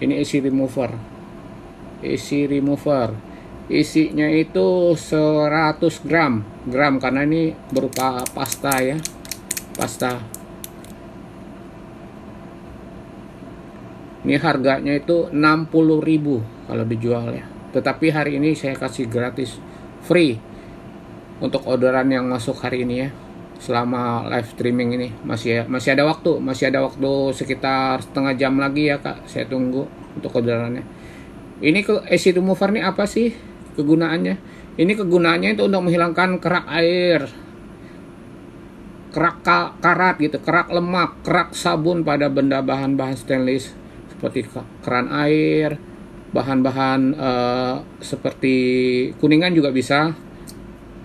Ini AC remover. Isinya itu 100 gram karena ini berupa pasta ya. Pasta. Ini harganya itu 60.000 kalau dijual ya. Tetapi hari ini saya kasih gratis free untuk orderan yang masuk hari ini ya. Selama live streaming ini masih ada waktu sekitar setengah jam lagi ya Kak. Saya tunggu untuk orderannya. Ini AC remover ini apa sih kegunaannya? Ini kegunaannya itu untuk menghilangkan kerak air, kerak karat gitu, kerak lemak, kerak sabun pada benda bahan-bahan stainless seperti keran air, bahan-bahan seperti kuningan juga bisa.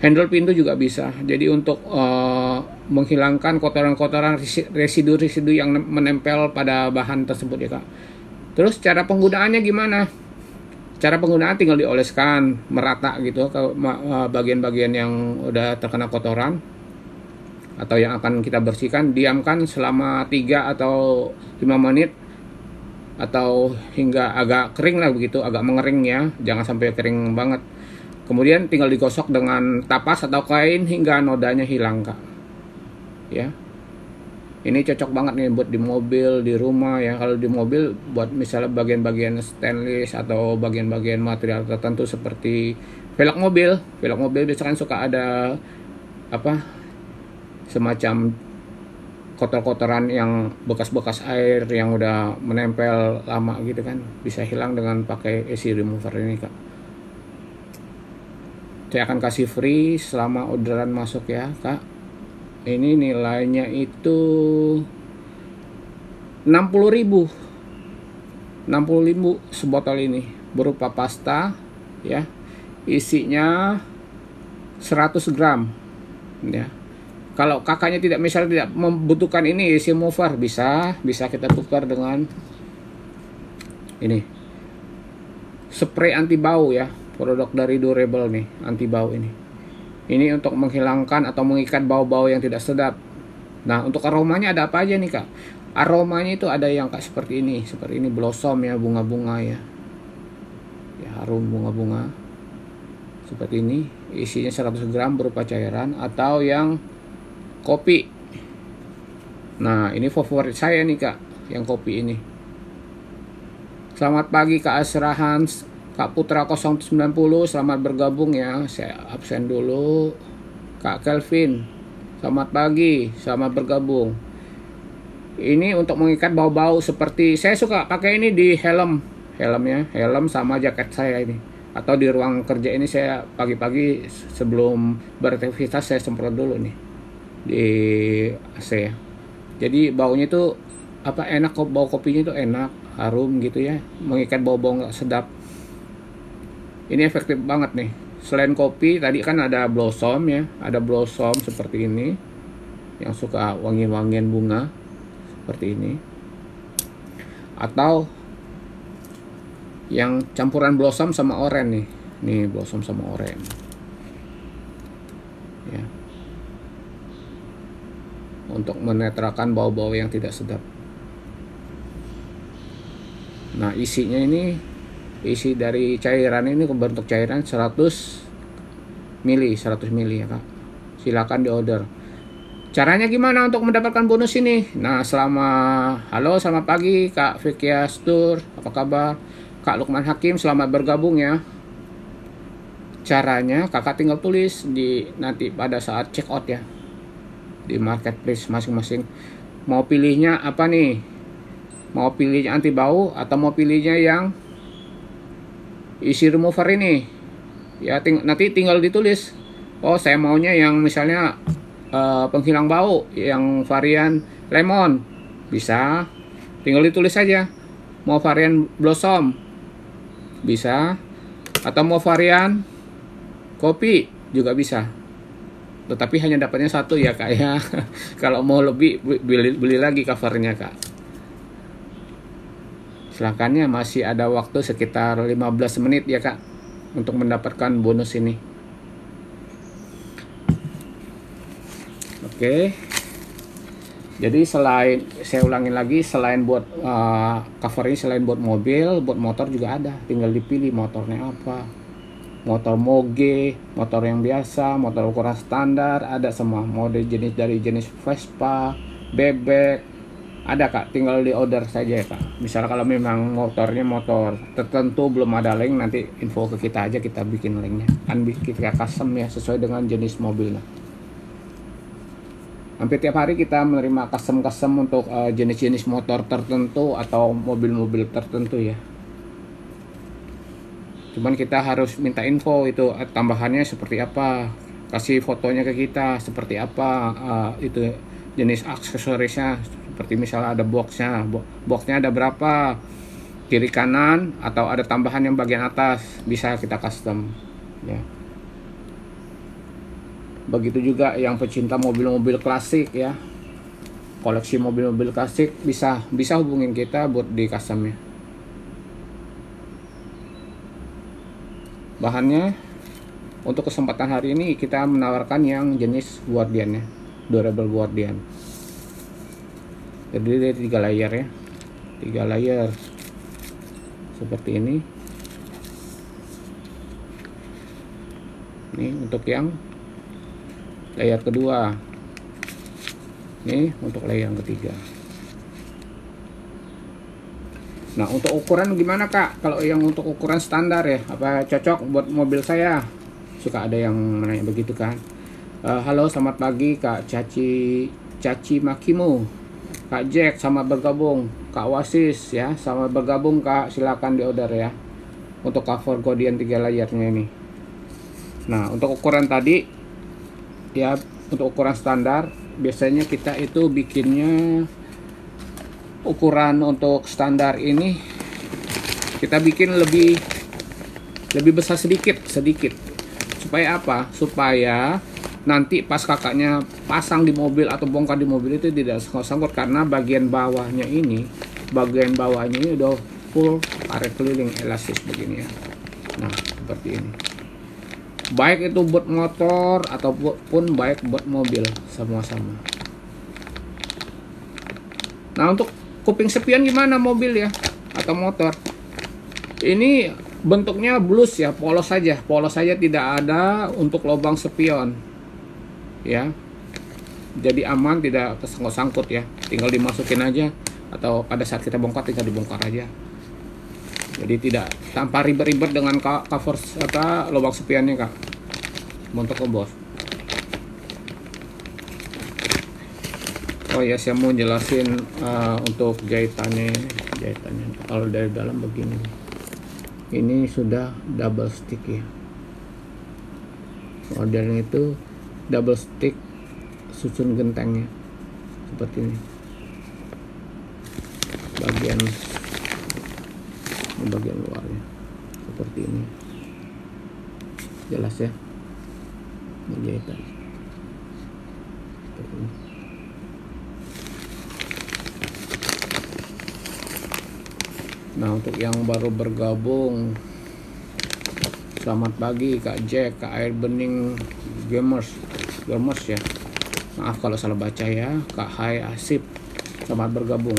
Handle pintu juga bisa. Jadi untuk menghilangkan kotoran-kotoran, residu-residu yang menempel pada bahan tersebut ya Kak. Terus cara penggunaannya gimana? Cara penggunaan tinggal dioleskan merata gitu ke bagian-bagian yang udah terkena kotoran atau yang akan kita bersihkan. Diamkan selama 3 atau 5 menit atau hingga agak kering lah begitu, agak mengering ya. Jangan sampai kering banget. Kemudian tinggal digosok dengan tapas atau kain hingga nodanya hilang Kak. Ya. Ini cocok banget nih buat di mobil, di rumah ya. Kalau di mobil buat misalnya bagian-bagian stainless atau bagian-bagian material tertentu seperti velg mobil. Velg mobil biasanya kan suka ada apa? Semacam kotor-kotoran yang bekas-bekas air yang udah menempel lama gitu kan. Bisa hilang dengan pakai AC remover ini Kak. Saya akan kasih free selama orderan masuk ya Kak. Ini nilainya itu 60.000 sebotol ini, berupa pasta ya. Isinya 100 gram ya. Kalau kakaknya misalnya tidak membutuhkan ini AC remover, bisa kita tukar dengan ini spray anti bau ya. Produk dari Durable nih, anti bau ini. Ini untuk menghilangkan atau mengikat bau-bau yang tidak sedap. Nah, untuk aromanya ada apa aja nih Kak? Aromanya itu ada yang Kak seperti ini blossom ya, bunga-bunga ya. Ya, harum bunga-bunga. Seperti ini, isinya 100 gram berupa cairan atau yang kopi. Nah, ini favorit saya nih Kak, yang kopi ini. Selamat pagi Kak Asrahan, Kak Putra 090, selamat bergabung ya. Saya absen dulu. Kak Kelvin, selamat pagi, selamat bergabung. Ini untuk mengikat bau-bau seperti saya suka pakai ini di helm sama jaket saya ini. Atau di ruang kerja ini saya pagi-pagi sebelum beraktivitas saya semprot dulu nih di AC ya. Jadi baunya itu enak, bau kopinya itu enak, harum gitu ya, mengikat bau-bau nggak sedap. Ini efektif banget nih. Selain kopi, tadi kan ada blossom ya. Ada blossom seperti ini. Yang suka wangi-wangian bunga. Seperti ini. Atau yang campuran blossom sama oren nih. Nih blossom sama oren. Ya. Untuk menetralkan bau-bau yang tidak sedap. Nah isinya ini, isi dari cairan ini bentuk cairan 100 mili ya Kak. Silakan diorder. Caranya gimana untuk mendapatkan bonus ini? Nah, halo selamat pagi Kak Vicky Astur, apa kabar? Kak Lukman Hakim, selamat bergabung ya. Caranya kakak tinggal tulis nanti pada saat check out ya, di marketplace masing-masing. Mau pilihnya apa nih? Mau pilihnya anti bau atau mau pilihnya yang isi remover ini ya, nanti tinggal ditulis Oh, saya maunya yang misalnya penghilang bau yang varian lemon, bisa, tinggal ditulis saja. Mau varian blossom bisa, atau mau varian kopi juga bisa, tetapi hanya dapatnya satu ya kak ya. Kalau mau lebih beli lagi covernya kak. Silakannya, masih ada waktu sekitar 15 menit ya kak untuk mendapatkan bonus ini. Oke, jadi selain, saya ulangin lagi, selain buat cover ini, selain buat mobil, buat motor juga ada. Tinggal dipilih motornya apa, motor moge, motor yang biasa, motor ukuran standar, ada semua mode jenis, dari jenis Vespa, bebek, ada kak. Tinggal di order saja ya kak. Misalnya kalau memang motornya motor tertentu belum ada link, nanti info ke kita aja, kita bikin linknya, kan kita custom ya sesuai dengan jenis mobilnya. Hampir tiap hari kita menerima custom untuk jenis-jenis motor tertentu atau mobil-mobil tertentu ya. Cuman kita harus minta info itu tambahannya seperti apa, kasih fotonya ke kita seperti apa, itu jenis aksesorisnya, seperti misalnya ada boxnya ada berapa, kiri kanan, atau ada tambahan yang bagian atas, bisa kita custom ya. Begitu juga yang pecinta mobil-mobil klasik ya, koleksi mobil-mobil klasik, bisa hubungin kita buat di customnya. Bahannya untuk kesempatan hari ini kita menawarkan yang jenis Guardian ya, durable Guardian. Jadi dia 3 layer ya, 3 layer seperti ini. Ini untuk yang layer kedua, ini untuk layer yang ketiga. Nah, untuk ukuran gimana kak? Kalau yang untuk ukuran standar ya, apa cocok buat mobil saya? Suka ada yang menanya begitu kan. Halo, selamat pagi kak Caci Makimu, kak Jack, selamat bergabung. Kak Wasis ya, selamat bergabung kak, silakan di order ya untuk cover Guardian 3 layernya ini. Nah, untuk ukuran tadi ya, untuk ukuran standar biasanya kita itu bikinnya, ukuran untuk standar ini kita bikin lebih besar sedikit supaya apa? Supaya nanti pas kakaknya pasang di mobil atau bongkar di mobil itu tidak sangkut, karena bagian bawahnya ini udah full karet keliling elastis begini ya. Nah, seperti ini. Baik itu buat motor ataupun baik buat mobil, sama-sama. Nah, untuk kuping spion gimana mobil ya atau motor? Ini bentuknya blus ya, polos saja, tidak ada untuk lubang spion ya. Jadi aman, tidak kesangkut ya. Tinggal dimasukin aja, atau pada saat kita bongkar tinggal dibongkar aja. Jadi tidak, tanpa ribet-ribet dengan cover lubang spionnya kak, untuk ke bos. Oh ya, saya mau jelasin untuk jahitannya. Kalau dari dalam begini, ini sudah double stick ya, modelnya itu double stick, susun gentengnya seperti ini. Bagian luarnya seperti ini, jelas ya, jahitan seperti ini. Nah, untuk yang baru bergabung, selamat pagi Kak Jack, Kak Air Bening Gamers ya, maaf kalau salah baca ya. Kak Hai Asip, selamat bergabung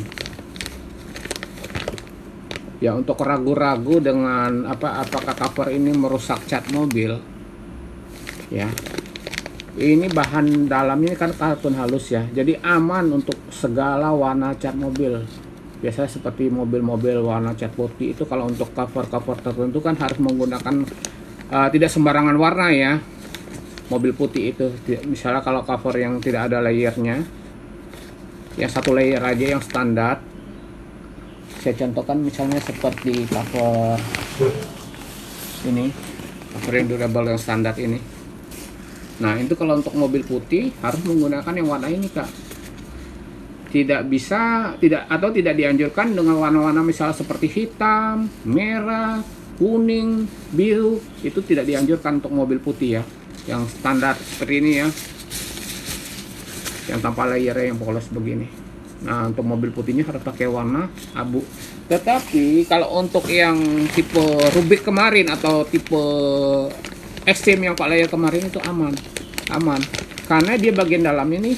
ya. Untuk ragu-ragu dengan apakah cover ini merusak cat mobil ya, ini bahan dalamnya kan karbon halus ya, jadi aman untuk segala warna cat mobil. Biasanya seperti mobil-mobil warna cat putih itu, kalau untuk cover tertentu kan harus menggunakan tidak sembarangan warna ya. Mobil putih itu misalnya kalau cover yang tidak ada layernya, yang satu layer aja yang standar, saya contohkan misalnya seperti cover ini, cover yang durable yang standar ini. Nah itu kalau untuk mobil putih harus menggunakan yang warna ini Kak. Tidak bisa, tidak dianjurkan dengan warna-warna misalnya seperti hitam, merah, kuning, biru. Itu tidak dianjurkan untuk mobil putih ya, yang standar seperti ini ya, yang tanpa layer yang polos begini. Nah untuk mobil putihnya harus pakai warna abu. Tetapi kalau untuk yang tipe Rubik kemarin atau tipe Extreme yang Pak layer kemarin itu aman, karena dia bagian dalam ini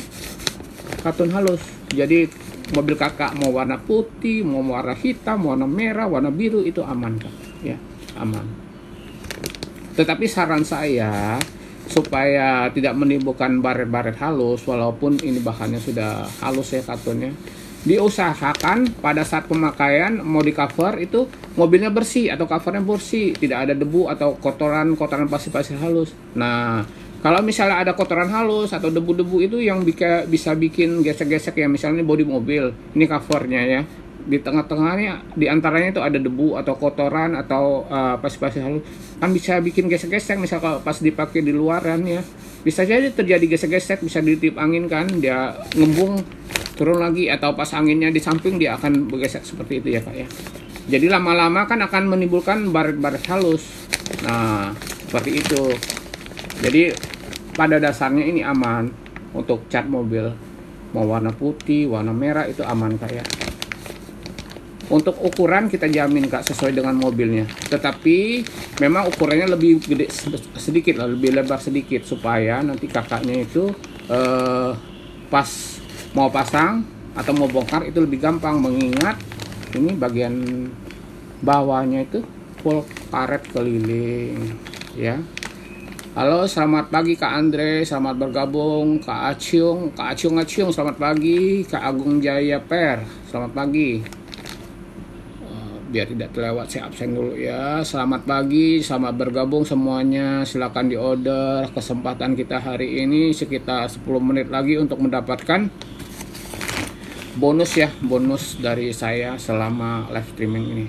katun halus. Jadi mobil kakak mau warna putih, mau warna hitam, warna merah, warna biru itu aman Kak ya, aman. Tetapi saran saya supaya tidak menimbulkan baret-baret halus, walaupun ini bahannya sudah halus ya katunnya, diusahakan pada saat pemakaian mau di cover itu mobilnya bersih atau covernya bersih, tidak ada debu atau kotoran pasir-pasir halus. Nah kalau misalnya ada kotoran halus atau debu-debu itu yang bisa bikin gesek-gesek ya, misalnya bodi mobil ini covernya ya, di tengah-tengahnya di antaranya itu ada debu atau kotoran atau pasir-pasir halus, kan bisa bikin gesek-gesek. Misal kalau pas dipakai di luaran ya, bisa jadi terjadi gesek-gesek, bisa ditiup angin kan, dia ngembung turun lagi, atau pas anginnya di samping dia akan bergesek seperti itu ya Kak ya. Jadi lama-lama kan akan menimbulkan baret-baret halus. Nah seperti itu. Jadi pada dasarnya ini aman untuk cat mobil, mau warna putih, warna merah itu aman Kak ya. Untuk ukuran kita jamin Kak sesuai dengan mobilnya, tetapi memang ukurannya lebih gede sedikit lah, lebih lebar sedikit, supaya nanti kakaknya itu pas mau pasang atau mau bongkar itu lebih gampang, mengingat ini bagian bawahnya itu full karet keliling ya. Halo, selamat pagi Kak Andre, selamat bergabung. Kak Aciung, selamat pagi. Kak Agung Jaya Per, selamat pagi. Biar tidak terlewat saya absen dulu ya. Selamat pagi, selamat bergabung semuanya. Silakan di order. Kesempatan kita hari ini sekitar 10 menit lagi untuk mendapatkan bonus ya, bonus dari saya selama live streaming ini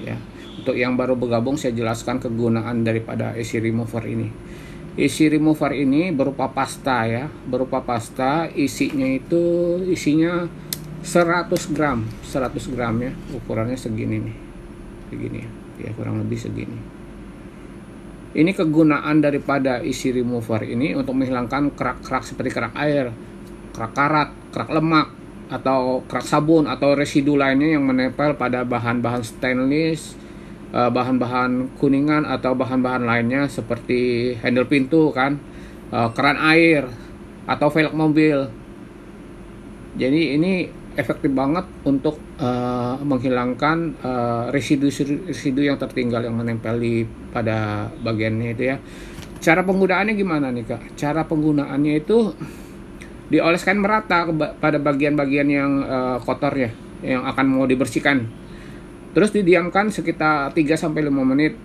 ya. Untuk yang baru bergabung saya jelaskan kegunaan daripada AC remover ini. AC remover ini berupa pasta ya, berupa pasta, isinya 100 gram ya, ukurannya segini nih, begini ya, kurang lebih segini. Ini kegunaan daripada AC remover ini untuk menghilangkan kerak-kerak seperti kerak air, kerak karat, kerak lemak, atau kerak sabun atau residu lainnya yang menempel pada bahan-bahan stainless, bahan-bahan kuningan atau bahan-bahan lainnya seperti handle pintu kan, keran air atau velg mobil. Jadi ini efektif banget untuk menghilangkan residu yang tertinggal yang menempel pada bagiannya itu ya. Cara penggunaannya gimana nih Kak? Cara penggunaannya itu dioleskan merata pada bagian-bagian yang kotornya yang akan mau dibersihkan. Terus didiamkan sekitar 3-5 menit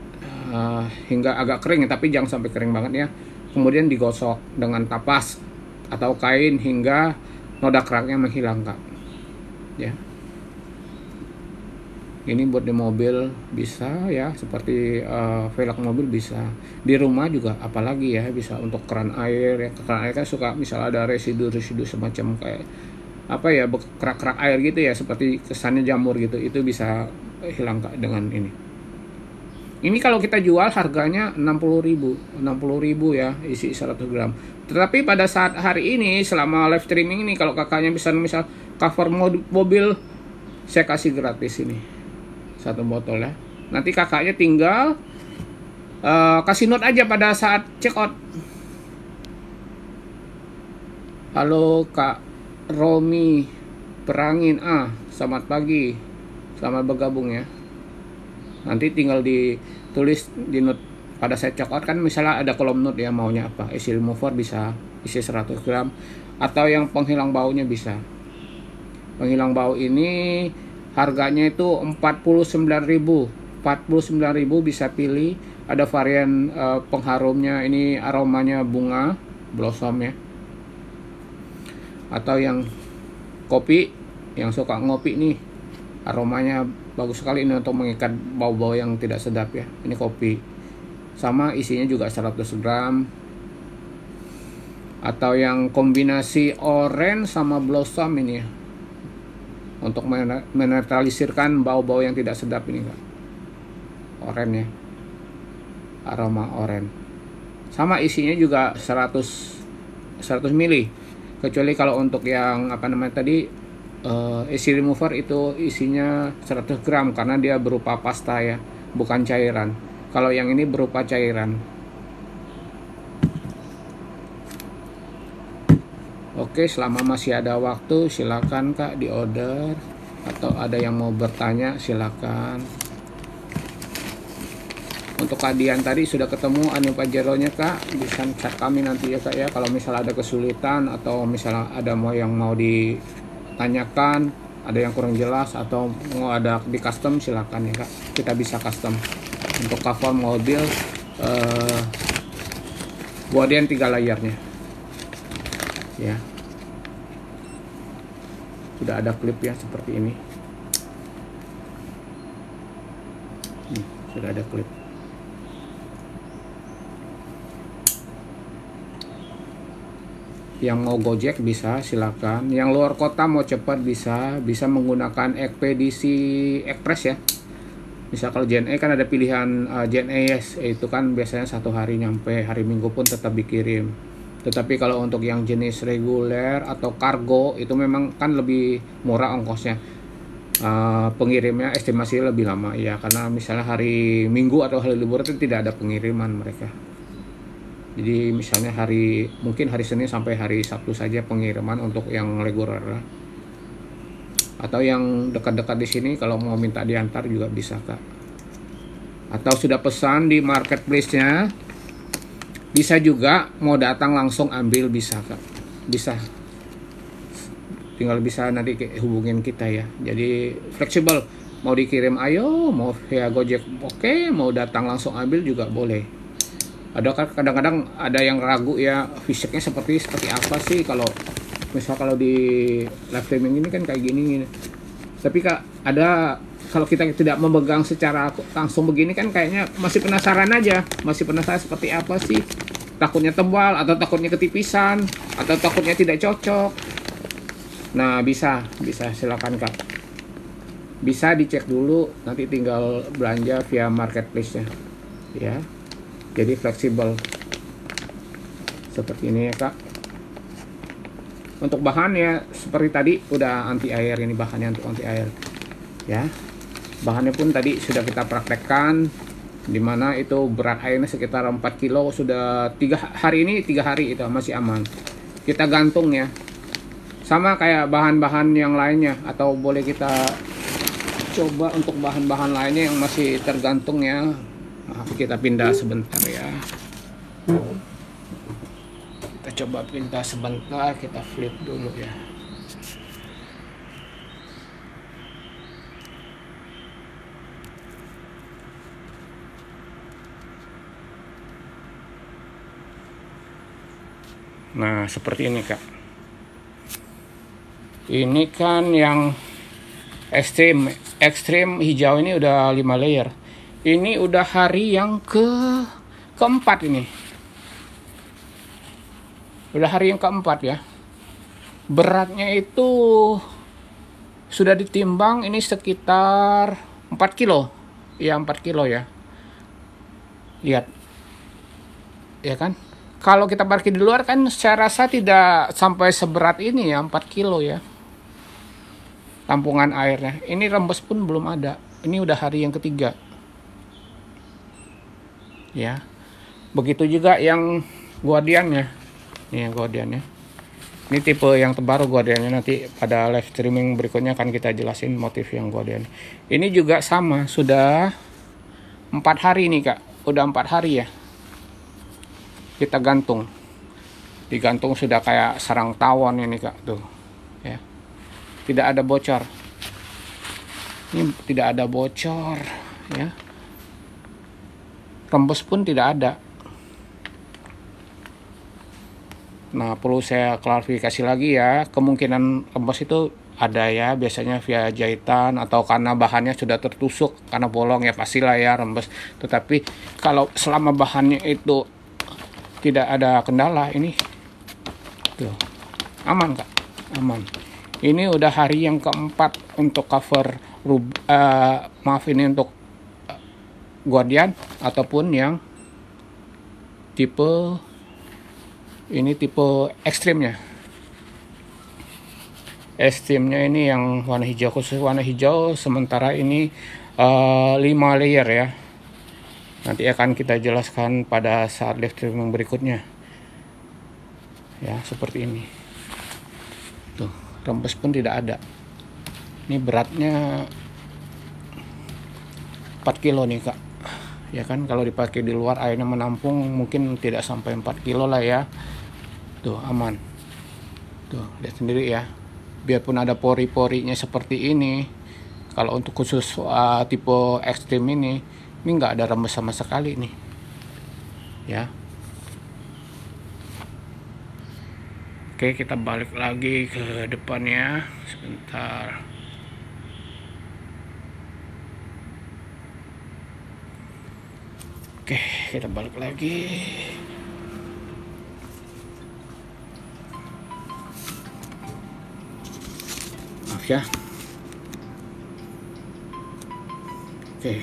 hingga agak kering, tapi jangan sampai kering banget ya. Kemudian digosok dengan tapas atau kain hingga noda keraknya menghilang Kak. Ya. Ini buat di mobil bisa ya, seperti velg mobil bisa. Di rumah juga apalagi ya, bisa untuk keran air ya. Keran air kan suka misal ada residu-residu semacam kayak apa ya, kerak-kerak air gitu ya, seperti kesannya jamur gitu, itu bisa hilang Kak dengan ini. Ini kalau kita jual harganya 60.000 ya, isi 100 gram. Tetapi pada saat hari ini selama live streaming ini, kalau kakaknya bisa misal cover mobil, saya kasih gratis ini 1 botol ya. Nanti kakaknya tinggal kasih note aja pada saat check out. Halo Kak Romi Perangin, selamat pagi, selamat bergabung ya. Nanti tinggal ditulis di note pada saya check out kan, misalnya ada kolom note ya, maunya apa, AC remover bisa isi 100 gram atau yang penghilang baunya bisa. Penghilang bau ini harganya itu 49.000 bisa pilih. Ada varian pengharumnya, ini aromanya bunga blossom ya, atau yang kopi, yang suka ngopi nih, aromanya bagus sekali ini untuk mengikat bau-bau yang tidak sedap ya. Ini kopi, sama isinya juga 100 gram. atau yang kombinasi orange sama blossom ini ya, untuk menetralisirkan bau-bau yang tidak sedap ini Kak. Orange ya, aroma orange. Sama isinya juga 100 ml. Kecuali kalau untuk yang apa namanya tadi, easy remover itu isinya 100 gram karena dia berupa pasta ya, bukan cairan. Kalau yang ini berupa cairan. Oke, selama masih ada waktu silakan Kak di order, atau ada yang mau bertanya silakan. Untuk Kak Dian tadi sudah ketemu anu Pajero-nya Kak, bisa chat kami nanti ya Kak ya, kalau misalnya ada kesulitan atau misalnya ada yang mau ditanyakan, ada yang kurang jelas atau mau ada di custom silakan ya Kak, kita bisa custom. Untuk cover mobil Guardian 3 layarnya ya, sudah ada klip ya seperti ini. Sudah ada klip. Yang mau Gojek bisa silakan, yang luar kota mau cepat bisa menggunakan ekspedisi ekspres ya. Misal kalau JNE kan ada pilihan JNE yes, itu kan biasanya 1 hari nyampe, hari Minggu pun tetap dikirim. Tetapi kalau untuk yang jenis reguler atau kargo itu memang kan lebih murah ongkosnya. Pengirimnya estimasi lebih lama ya, karena misalnya hari Minggu atau hari libur itu tidak ada pengiriman mereka. Jadi misalnya mungkin hari Senin sampai hari Sabtu saja pengiriman untuk yang reguler. Atau yang dekat-dekat di sini kalau mau minta diantar juga bisa Kak. Atau sudah pesan di marketplace-nya, bisa juga mau datang langsung ambil bisa Kak, bisa, tinggal bisa nanti hubungin kita ya. Jadi fleksibel, mau dikirim ayo, mau via Gojek oke, mau datang langsung ambil juga boleh. Ada kadang-kadang ada yang ragu ya, fisiknya seperti apa sih kalau misal kalau di live streaming ini kan kayak gini. Tapi Kak, ada kalau kita tidak memegang secara langsung begini kan kayaknya masih penasaran aja, masih penasaran seperti apa sih, takutnya tebal atau takutnya ketipisan atau takutnya tidak cocok. Nah bisa silakan Kak, bisa dicek dulu, nanti tinggal belanja via marketplace nya ya. Jadi fleksibel seperti ini ya Kak. Untuk bahannya seperti tadi udah anti air, ini bahannya untuk anti air ya. Bahannya pun tadi sudah kita praktekkan, dimana itu berat airnya sekitar 4 kilo, sudah 3 hari ini 3 hari itu masih aman. Kita gantung ya, sama kayak bahan-bahan yang lainnya, atau boleh kita coba untuk bahan-bahan lainnya yang masih tergantung ya. Maaf, kita pindah sebentar ya, kita coba pindah sebentar, kita flip dulu ya. Nah seperti ini Kak, ini kan yang ekstrim hijau ini udah 5 layer. Ini udah hari yang keempat, ini udah hari yang keempat ya. Beratnya itu sudah ditimbang, ini sekitar 4 kilo ya, 4 kilo ya, lihat ya kan. Kalau kita parkir di luar kan saya rasa tidak sampai seberat ini ya, 4 kilo ya tampungan airnya. Ini rembes pun belum ada, ini udah hari yang ketiga ya. Begitu juga yang Guardiannya, ini yang Guardiannya, ini tipe yang terbaru Guardiannya. Nanti pada live streaming berikutnya akan kita jelasin motif yang Guardian. Ini juga sama, sudah 4 hari nih Kak, udah 4 hari ya kita gantung, digantung sudah kayak sarang tawon ini Kak, tuh ya, tidak ada bocor, ini tidak ada bocor ya, rembes pun tidak ada. Nah perlu saya klarifikasi lagi ya, kemungkinan rembes itu ada ya, biasanya via jahitan atau karena bahannya sudah tertusuk karena bolong ya, pastilah ya rembes. Tetapi kalau selama bahannya itu tidak ada kendala, ini Tuh, aman kak, aman. Ini udah hari yang keempat untuk cover maaf, ini untuk Guardian ataupun yang tipe ekstrimnya. Ekstrimnya ini yang warna hijau, khusus warna hijau. Sementara ini 5 layer ya. Nanti akan kita jelaskan pada saat live streaming berikutnya. Ya, seperti ini. Tuh, rembes pun tidak ada. Ini beratnya 4 kilo nih kak. Ya kan, kalau dipakai di luar airnya menampung mungkin tidak sampai 4 kilo lah ya. Tuh, aman. Tuh, lihat sendiri ya. Biarpun ada pori-porinya seperti ini, kalau untuk khusus tipe ekstrim ini nggak ada rembes sama sekali nih ya. Oke, kita balik lagi ke depannya sebentar. Oke, kita balik lagi. Maaf ya. Oke,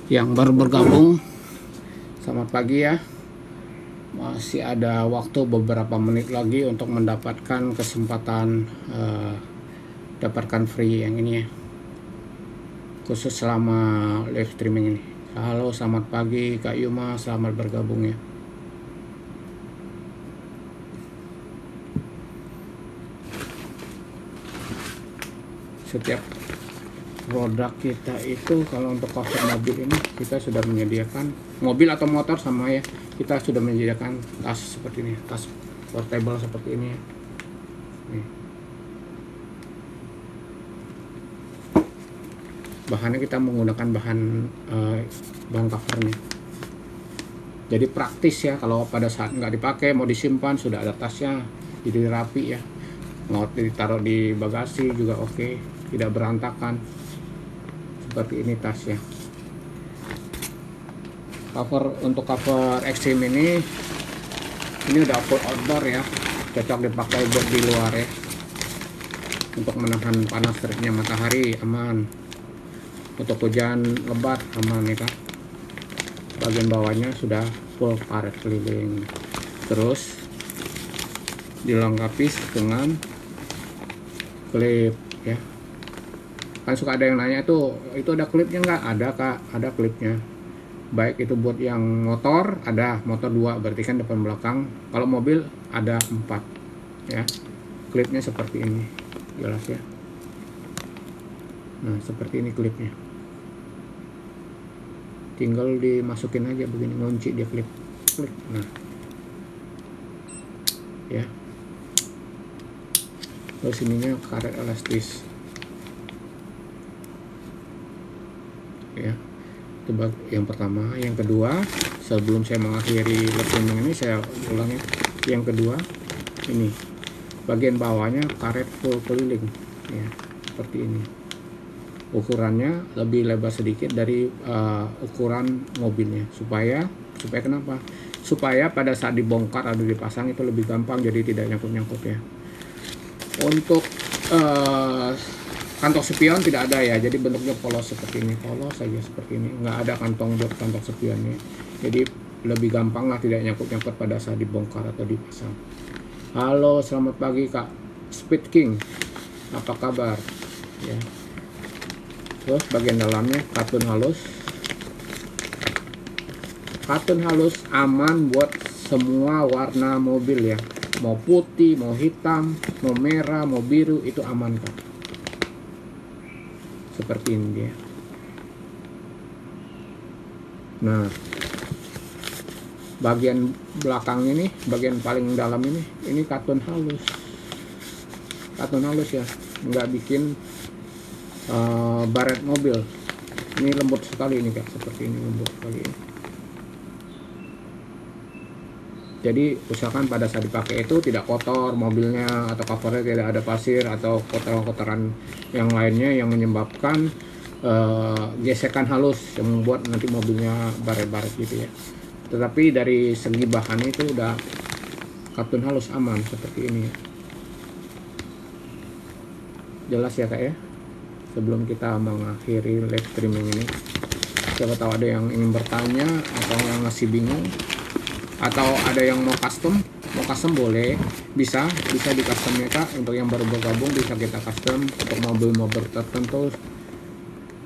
yang baru bergabung, selamat pagi ya. Masih ada waktu beberapa menit lagi untuk mendapatkan kesempatan dapatkan free yang ini ya, khusus selama live streaming ini. Halo, selamat pagi Kak Yuma, selamat bergabung ya. Setiap produk kita itu kalau untuk cover mobil ini kita sudah menyediakan, mobil atau motor sama ya, kita sudah menyediakan tas seperti ini, tas portable seperti ini ya. Nih. Bahannya kita menggunakan bahan covernya, jadi praktis ya. Kalau pada saat nggak dipakai mau disimpan, sudah ada tasnya, jadi rapi ya. Mau ditaruh di bagasi juga oke, tidak berantakan. Seperti ini tasnya. Untuk cover ekstrim ini udah full outdoor ya, cocok dipakai buat di luar ya, untuk menahan panas teriknya matahari, aman. Untuk hujan lebat aman ya kan. Bagian bawahnya sudah full karet keliling, terus dilengkapi dengan klip ya. Kan suka ada yang nanya itu ada klipnya nggak? Ada kak, ada klipnya. Baik itu buat yang motor, ada motor 2, berarti kan depan belakang. Kalau mobil ada 4 ya. Klipnya seperti ini, jelas ya. Nah, seperti ini klipnya. Tinggal dimasukin aja begini, ngunci dia, klik. Nah, ya. Terus ininya karet elastis. Ya, itu yang pertama. Yang kedua, sebelum saya mengakhiri lecturing ini saya ulangi. Yang kedua, ini bagian bawahnya karet full keliling ya, seperti ini. Ukurannya lebih lebar sedikit dari ukuran mobilnya, supaya kenapa? Supaya pada saat dibongkar atau dipasang itu lebih gampang, jadi tidak nyangkut ya. Untuk kantong spion tidak ada ya, jadi bentuknya polos seperti ini, polos saja seperti ini, nggak ada kantong buat kantong spionnya, jadi lebih gampang lah, tidak nyangkut pada saat dibongkar atau dipasang. Halo, selamat pagi Kak Speed King, apa kabar ya. Terus bagian dalamnya katun halus, aman buat semua warna mobil ya, mau putih, mau hitam, mau merah, mau biru, itu aman Kak. Seperti ini dia. Nah, bagian belakang ini, bagian paling dalam ini katun halus ya, nggak bikin baret mobil. Ini lembut sekali ini Kak, seperti ini, lembut sekali. Jadi usahakan pada saat dipakai itu tidak kotor mobilnya, atau covernya tidak ada pasir atau kotoran-kotoran yang lainnya yang menyebabkan gesekan halus yang membuat nanti mobilnya baret-baret gitu ya. Tetapi dari segi bahan itu udah kartun halus aman seperti ini ya. Jelas ya kak ya. Sebelum kita mengakhiri live streaming ini, siapa tahu ada yang ingin bertanya atau yang masih bingung, atau ada yang mau custom boleh, bisa di custom ya kak. Untuk yang baru bergabung bisa kita custom untuk mobil-mobil tertentu,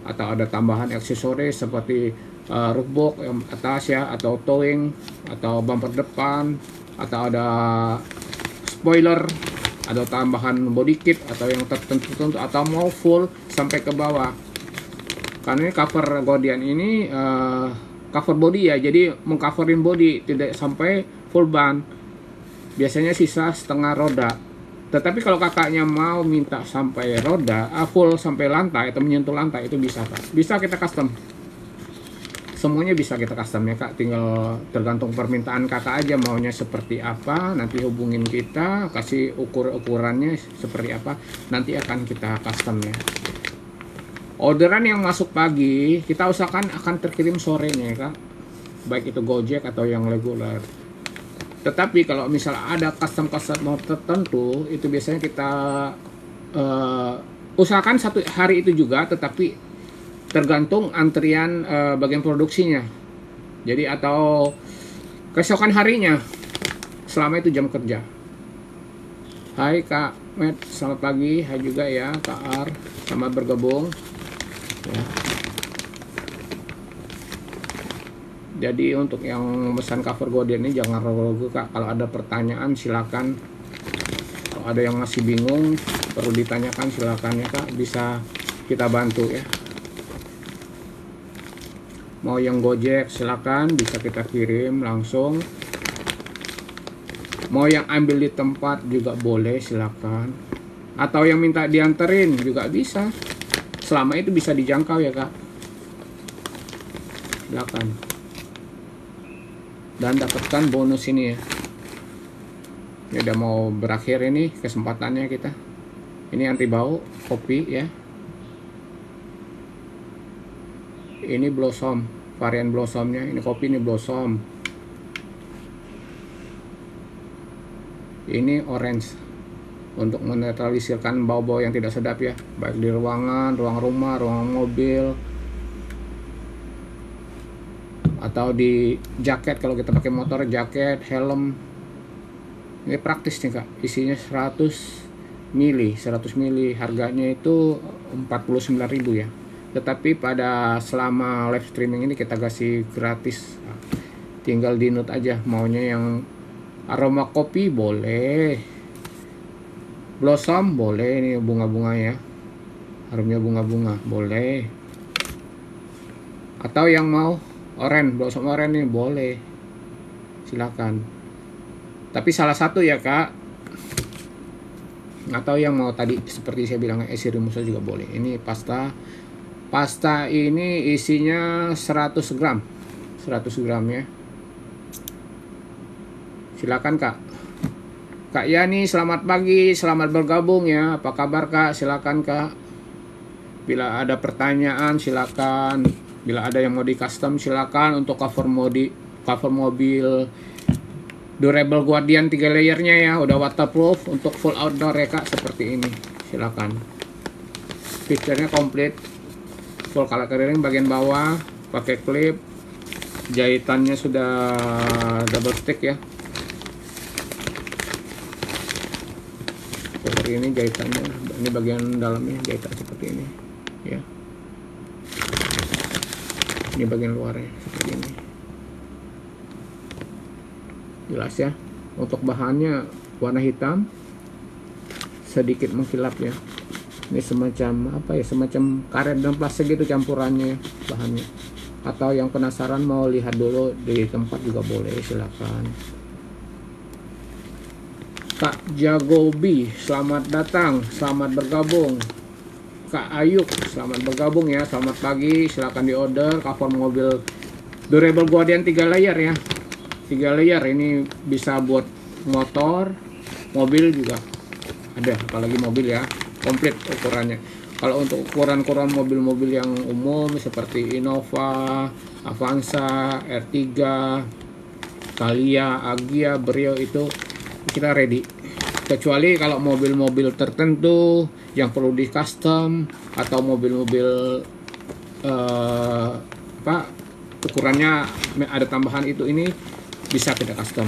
atau ada tambahan aksesoris seperti roof box yang atas ya, atau towing, atau bumper depan, atau ada spoiler, ada tambahan body kit atau yang tertentu, atau mau full sampai ke bawah. Karena ini cover Guardian ini cover body ya, jadi mengcoverin body, tidak sampai full ban. Biasanya sisa setengah roda. Tetapi kalau kakaknya mau minta sampai roda full sampai lantai atau menyentuh lantai, itu bisa kak. Bisa kita custom. Semuanya bisa kita custom ya kak. Tinggal tergantung permintaan kakak aja maunya seperti apa. Nanti hubungin kita, kasih ukurannya seperti apa. Nanti akan kita custom ya. Orderan yang masuk pagi kita usahakan akan terkirim sorenya ya kak. Baik itu Gojek atau yang reguler. Tetapi kalau misalnya ada custom tertentu, itu biasanya kita usahakan satu hari itu juga, tetapi tergantung antrian bagian produksinya. Jadi atau keesokan harinya, selama itu jam kerja. Hai Kak Matt, selamat pagi. Hai juga ya Kak Ar, selamat bergabung ya. Jadi untuk yang pesan cover Guardian ini jangan ragu-ragu kak. Kalau ada pertanyaan silakan. Kalau ada yang masih bingung perlu ditanyakan silakan ya kak. Bisa kita bantu ya. Mau yang Gojek silakan, bisa kita kirim langsung. Mau yang ambil di tempat juga boleh silakan. Atau yang minta dianterin juga bisa. Selama itu bisa dijangkau ya kak. Silakan. Dan dapatkan bonus ini ya. Ini udah mau berakhir ini kesempatannya kita. Ini anti bau kopi ya. Ini blossom, varian blossomnya. Ini kopi, ini blossom. Ini orange untuk menetralisirkan bau-bau yang tidak sedap ya, baik di ruangan, ruang rumah, ruang mobil, atau di jaket kalau kita pakai motor, jaket, helm. Ini praktis nih kak, isinya 100 mili, harganya itu 49.000 ya. Tetapi pada selama live streaming ini kita kasih gratis. Tinggal di note aja maunya yang aroma kopi boleh, blossom boleh, ini bunga-bunga ya, harumnya bunga-bunga boleh, atau yang mau orange, blossom orange ini boleh, silakan. Tapi salah satu ya kak. Atau yang mau tadi seperti saya bilang isi rumusnya juga boleh. Ini pasta ini isinya 100 gram ya. Silakan kak. Kak Yani selamat pagi, selamat bergabung ya. Apa kabar kak? Silakan kak. Bila ada pertanyaan silakan. Bila ada yang mau di custom silakan. Untuk cover mobil durable Guardian 3 layernya ya, udah waterproof untuk full outdoor ya kak, seperti ini. Silakan. Fiturnya komplit, full color clearing bagian bawah, pakai klip, jahitannya sudah double stick ya. Seperti ini jahitannya, ini bagian dalamnya jahitan seperti ini ya. Ini bagian luarnya seperti ini. Jelas ya. Untuk bahannya warna hitam, sedikit mengkilap ya. Ini semacam apa ya, semacam karet dan plastik gitu campurannya ya, bahannya. Atau yang penasaran mau lihat dulu di tempat juga boleh, silakan. Kak Jagobi selamat datang, selamat bergabung. Kak Ayuk selamat bergabung ya, selamat pagi. Silakan di order cover mobil durable Guardian 3 layer ya. 3 layer ini bisa buat motor, mobil juga ada, apalagi mobil ya, komplit ukurannya. Kalau untuk ukuran mobil-mobil yang umum seperti Innova, Avanza, R3, Thalia, Agya, Brio itu kita ready. Kecuali kalau mobil-mobil tertentu yang perlu di custom, atau mobil-mobil ukurannya ada tambahan ini bisa kita custom.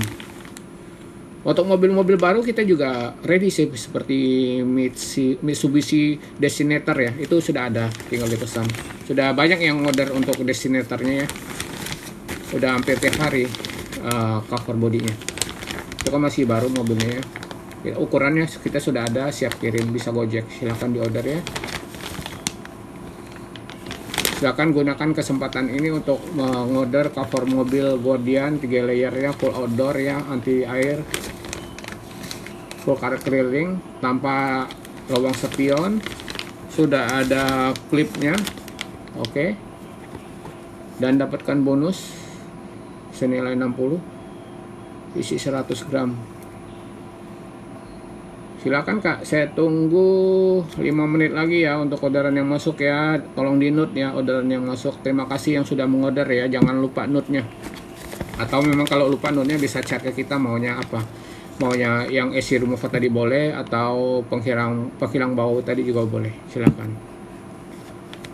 Untuk mobil-mobil baru kita juga ready sih, seperti Mitsubishi Destinator ya, itu sudah ada, tinggal dipesan. Sudah banyak yang order untuk Destinatornya ya, udah hampir tiap hari cover bodinya. Itu kan masih baru mobilnya ya. Ukurannya kita sudah ada, siap kirim, bisa Gojek, silahkan di order ya. Silakan gunakan kesempatan ini untuk mengorder cover mobil Guardian 3 layer ya, full outdoor ya, anti air, full car keliling tanpa lubang spion, sudah ada klipnya. Oke. Dan dapatkan bonus senilai 60, isi 100 gram. Silakan Kak, saya tunggu 5 menit lagi ya untuk orderan yang masuk ya. Tolong di note ya orderan yang masuk. Terima kasih yang sudah mengorder ya, jangan lupa note-nya. Atau memang kalau lupa note-nya bisa chat ke kita maunya apa. Maunya yang AC remover tadi boleh, atau penghilang bau tadi juga boleh. Silakan.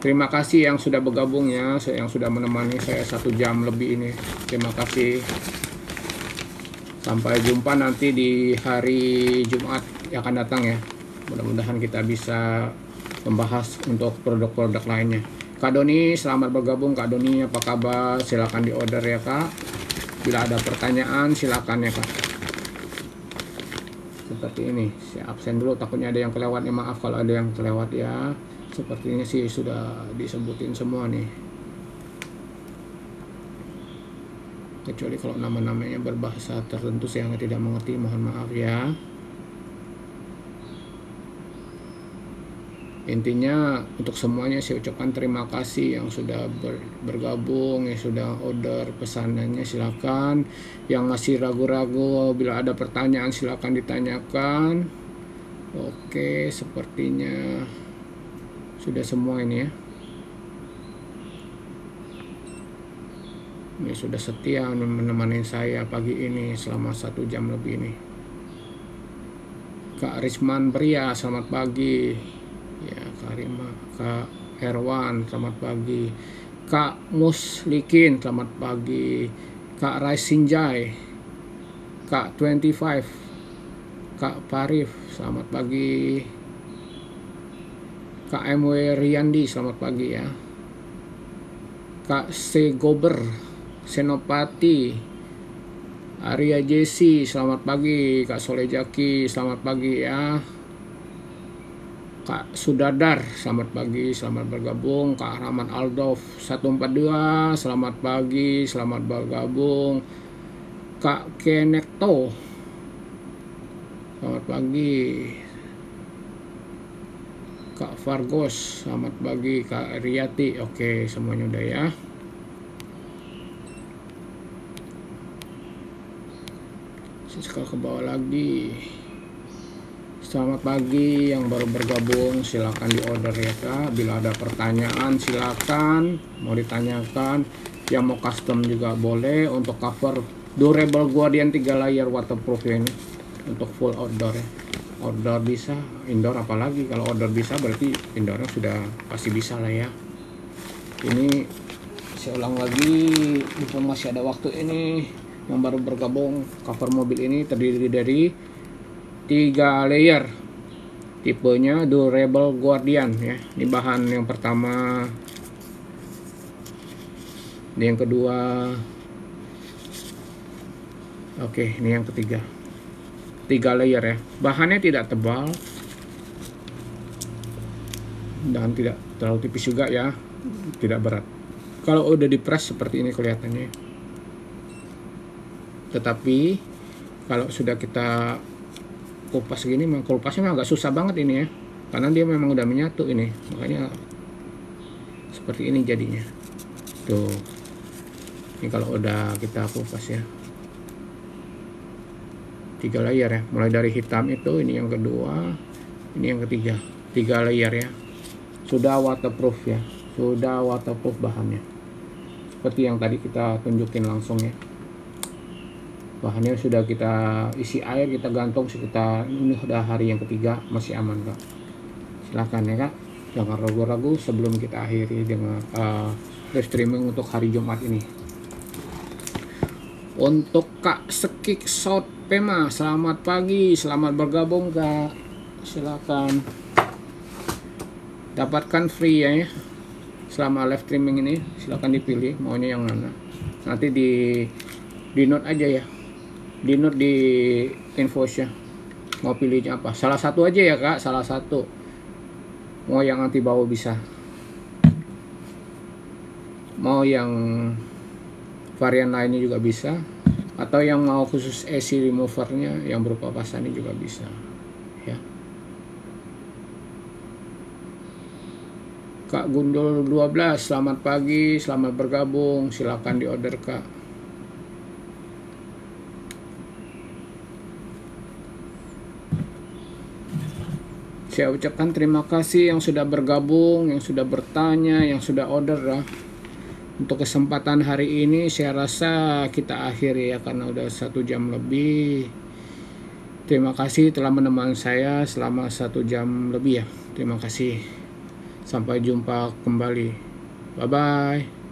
Terima kasih yang sudah bergabung ya, yang sudah menemani saya 1 jam lebih ini. Terima kasih. Sampai jumpa nanti di hari Jumat yang akan datang ya. Mudah-mudahan kita bisa membahas untuk produk-produk lainnya. Kak Doni, selamat bergabung Kak Doni, apa kabar? Silakan di order ya Kak. Bila ada pertanyaan silakan ya Kak. Seperti ini, saya absen dulu, takutnya ada yang kelewat ya, maaf kalau ada yang kelewat ya. Sepertinya sih sudah disebutin semua nih, kecuali kalau nama-namanya berbahasa tertentu saya tidak mengerti, mohon maaf ya. Intinya untuk semuanya saya ucapkan terima kasih yang sudah bergabung, yang sudah order pesanannya. Silakan yang masih ragu-ragu, bila ada pertanyaan silakan ditanyakan. Oke, sepertinya sudah semua ini ya. Ini sudah setia menemani saya pagi ini selama 1 jam lebih ini. Kak Risman Pria, selamat pagi. Ya, Kak Rima, Kak Erwan, selamat pagi. Kak Muslikin, selamat pagi. Kak Raisinjai, Kak 25, Kak Parif, selamat pagi. Kak MW Riyandi, selamat pagi ya. Kak Segober, Senopati, Arya Jesi, selamat pagi. Kak Solejaki, selamat pagi ya. Kak Sudadar, selamat pagi, selamat bergabung. Kak Rahman Aldov 142, selamat pagi, selamat bergabung. Kak Kenekto, selamat pagi. Kak Fargos, selamat pagi. Kak Riyati, oke, semuanya udah ya. Sekali ke bawah lagi. Selamat pagi yang baru bergabung, silakan di order ya Kak. Bila ada pertanyaan silakan, mau ditanyakan, yang mau custom juga boleh. Untuk cover durable Guardian 3 layer waterproof ini untuk full outdoor ya. Outdoor bisa, indoor apalagi. Kalau outdoor bisa berarti indoornya sudah pasti bisa lah ya. Ini saya ulang lagi, mumpung masih ada waktu ini, yang baru bergabung, cover mobil ini terdiri dari 3 layer, tipenya durable Guardian ya. Ini bahan yang pertama, ini yang kedua, oke, ini yang ketiga. 3 layer ya. Bahannya tidak tebal dan tidak terlalu tipis juga ya, tidak berat. Kalau udah dipres seperti ini kelihatannya. Tetapi kalau sudah kita kupas gini, kulpasnya agak susah banget ini ya, karena dia memang udah menyatu ini, makanya seperti ini jadinya tuh. Ini kalau udah kita kupas ya, 3 layer ya, mulai dari hitam itu, ini yang kedua, ini yang ketiga, 3 layer ya. Sudah waterproof ya, sudah waterproof bahannya, seperti yang tadi kita tunjukin langsung ya. Bahannya sudah kita isi air, kita gantung sekitar, ini udah hari yang ketiga, masih aman Kak. Silahkan ya Kak, jangan ragu-ragu sebelum kita akhiri dengan live streaming untuk hari Jumat ini. Untuk Kak Sekik South Pema, selamat pagi, selamat bergabung Kak. Silakan dapatkan free ya selama live streaming ini. Silakan dipilih maunya yang mana. Nanti di note aja ya, di note di invoice-nya mau pilihnya apa. Salah satu aja ya Kak, salah satu. Mau yang anti bau bisa, mau yang varian lainnya juga bisa, atau yang mau khusus AC removernya yang berupa pasannya juga bisa ya. Kak Gundul 12, selamat pagi, selamat bergabung, silakan di order Kak. Saya ucapkan terima kasih yang sudah bergabung, yang sudah bertanya, yang sudah order ya. Untuk kesempatan hari ini saya rasa kita akhiri ya, karena udah 1 jam lebih. Terima kasih telah menemani saya selama 1 jam lebih ya. Terima kasih. Sampai jumpa kembali. Bye bye.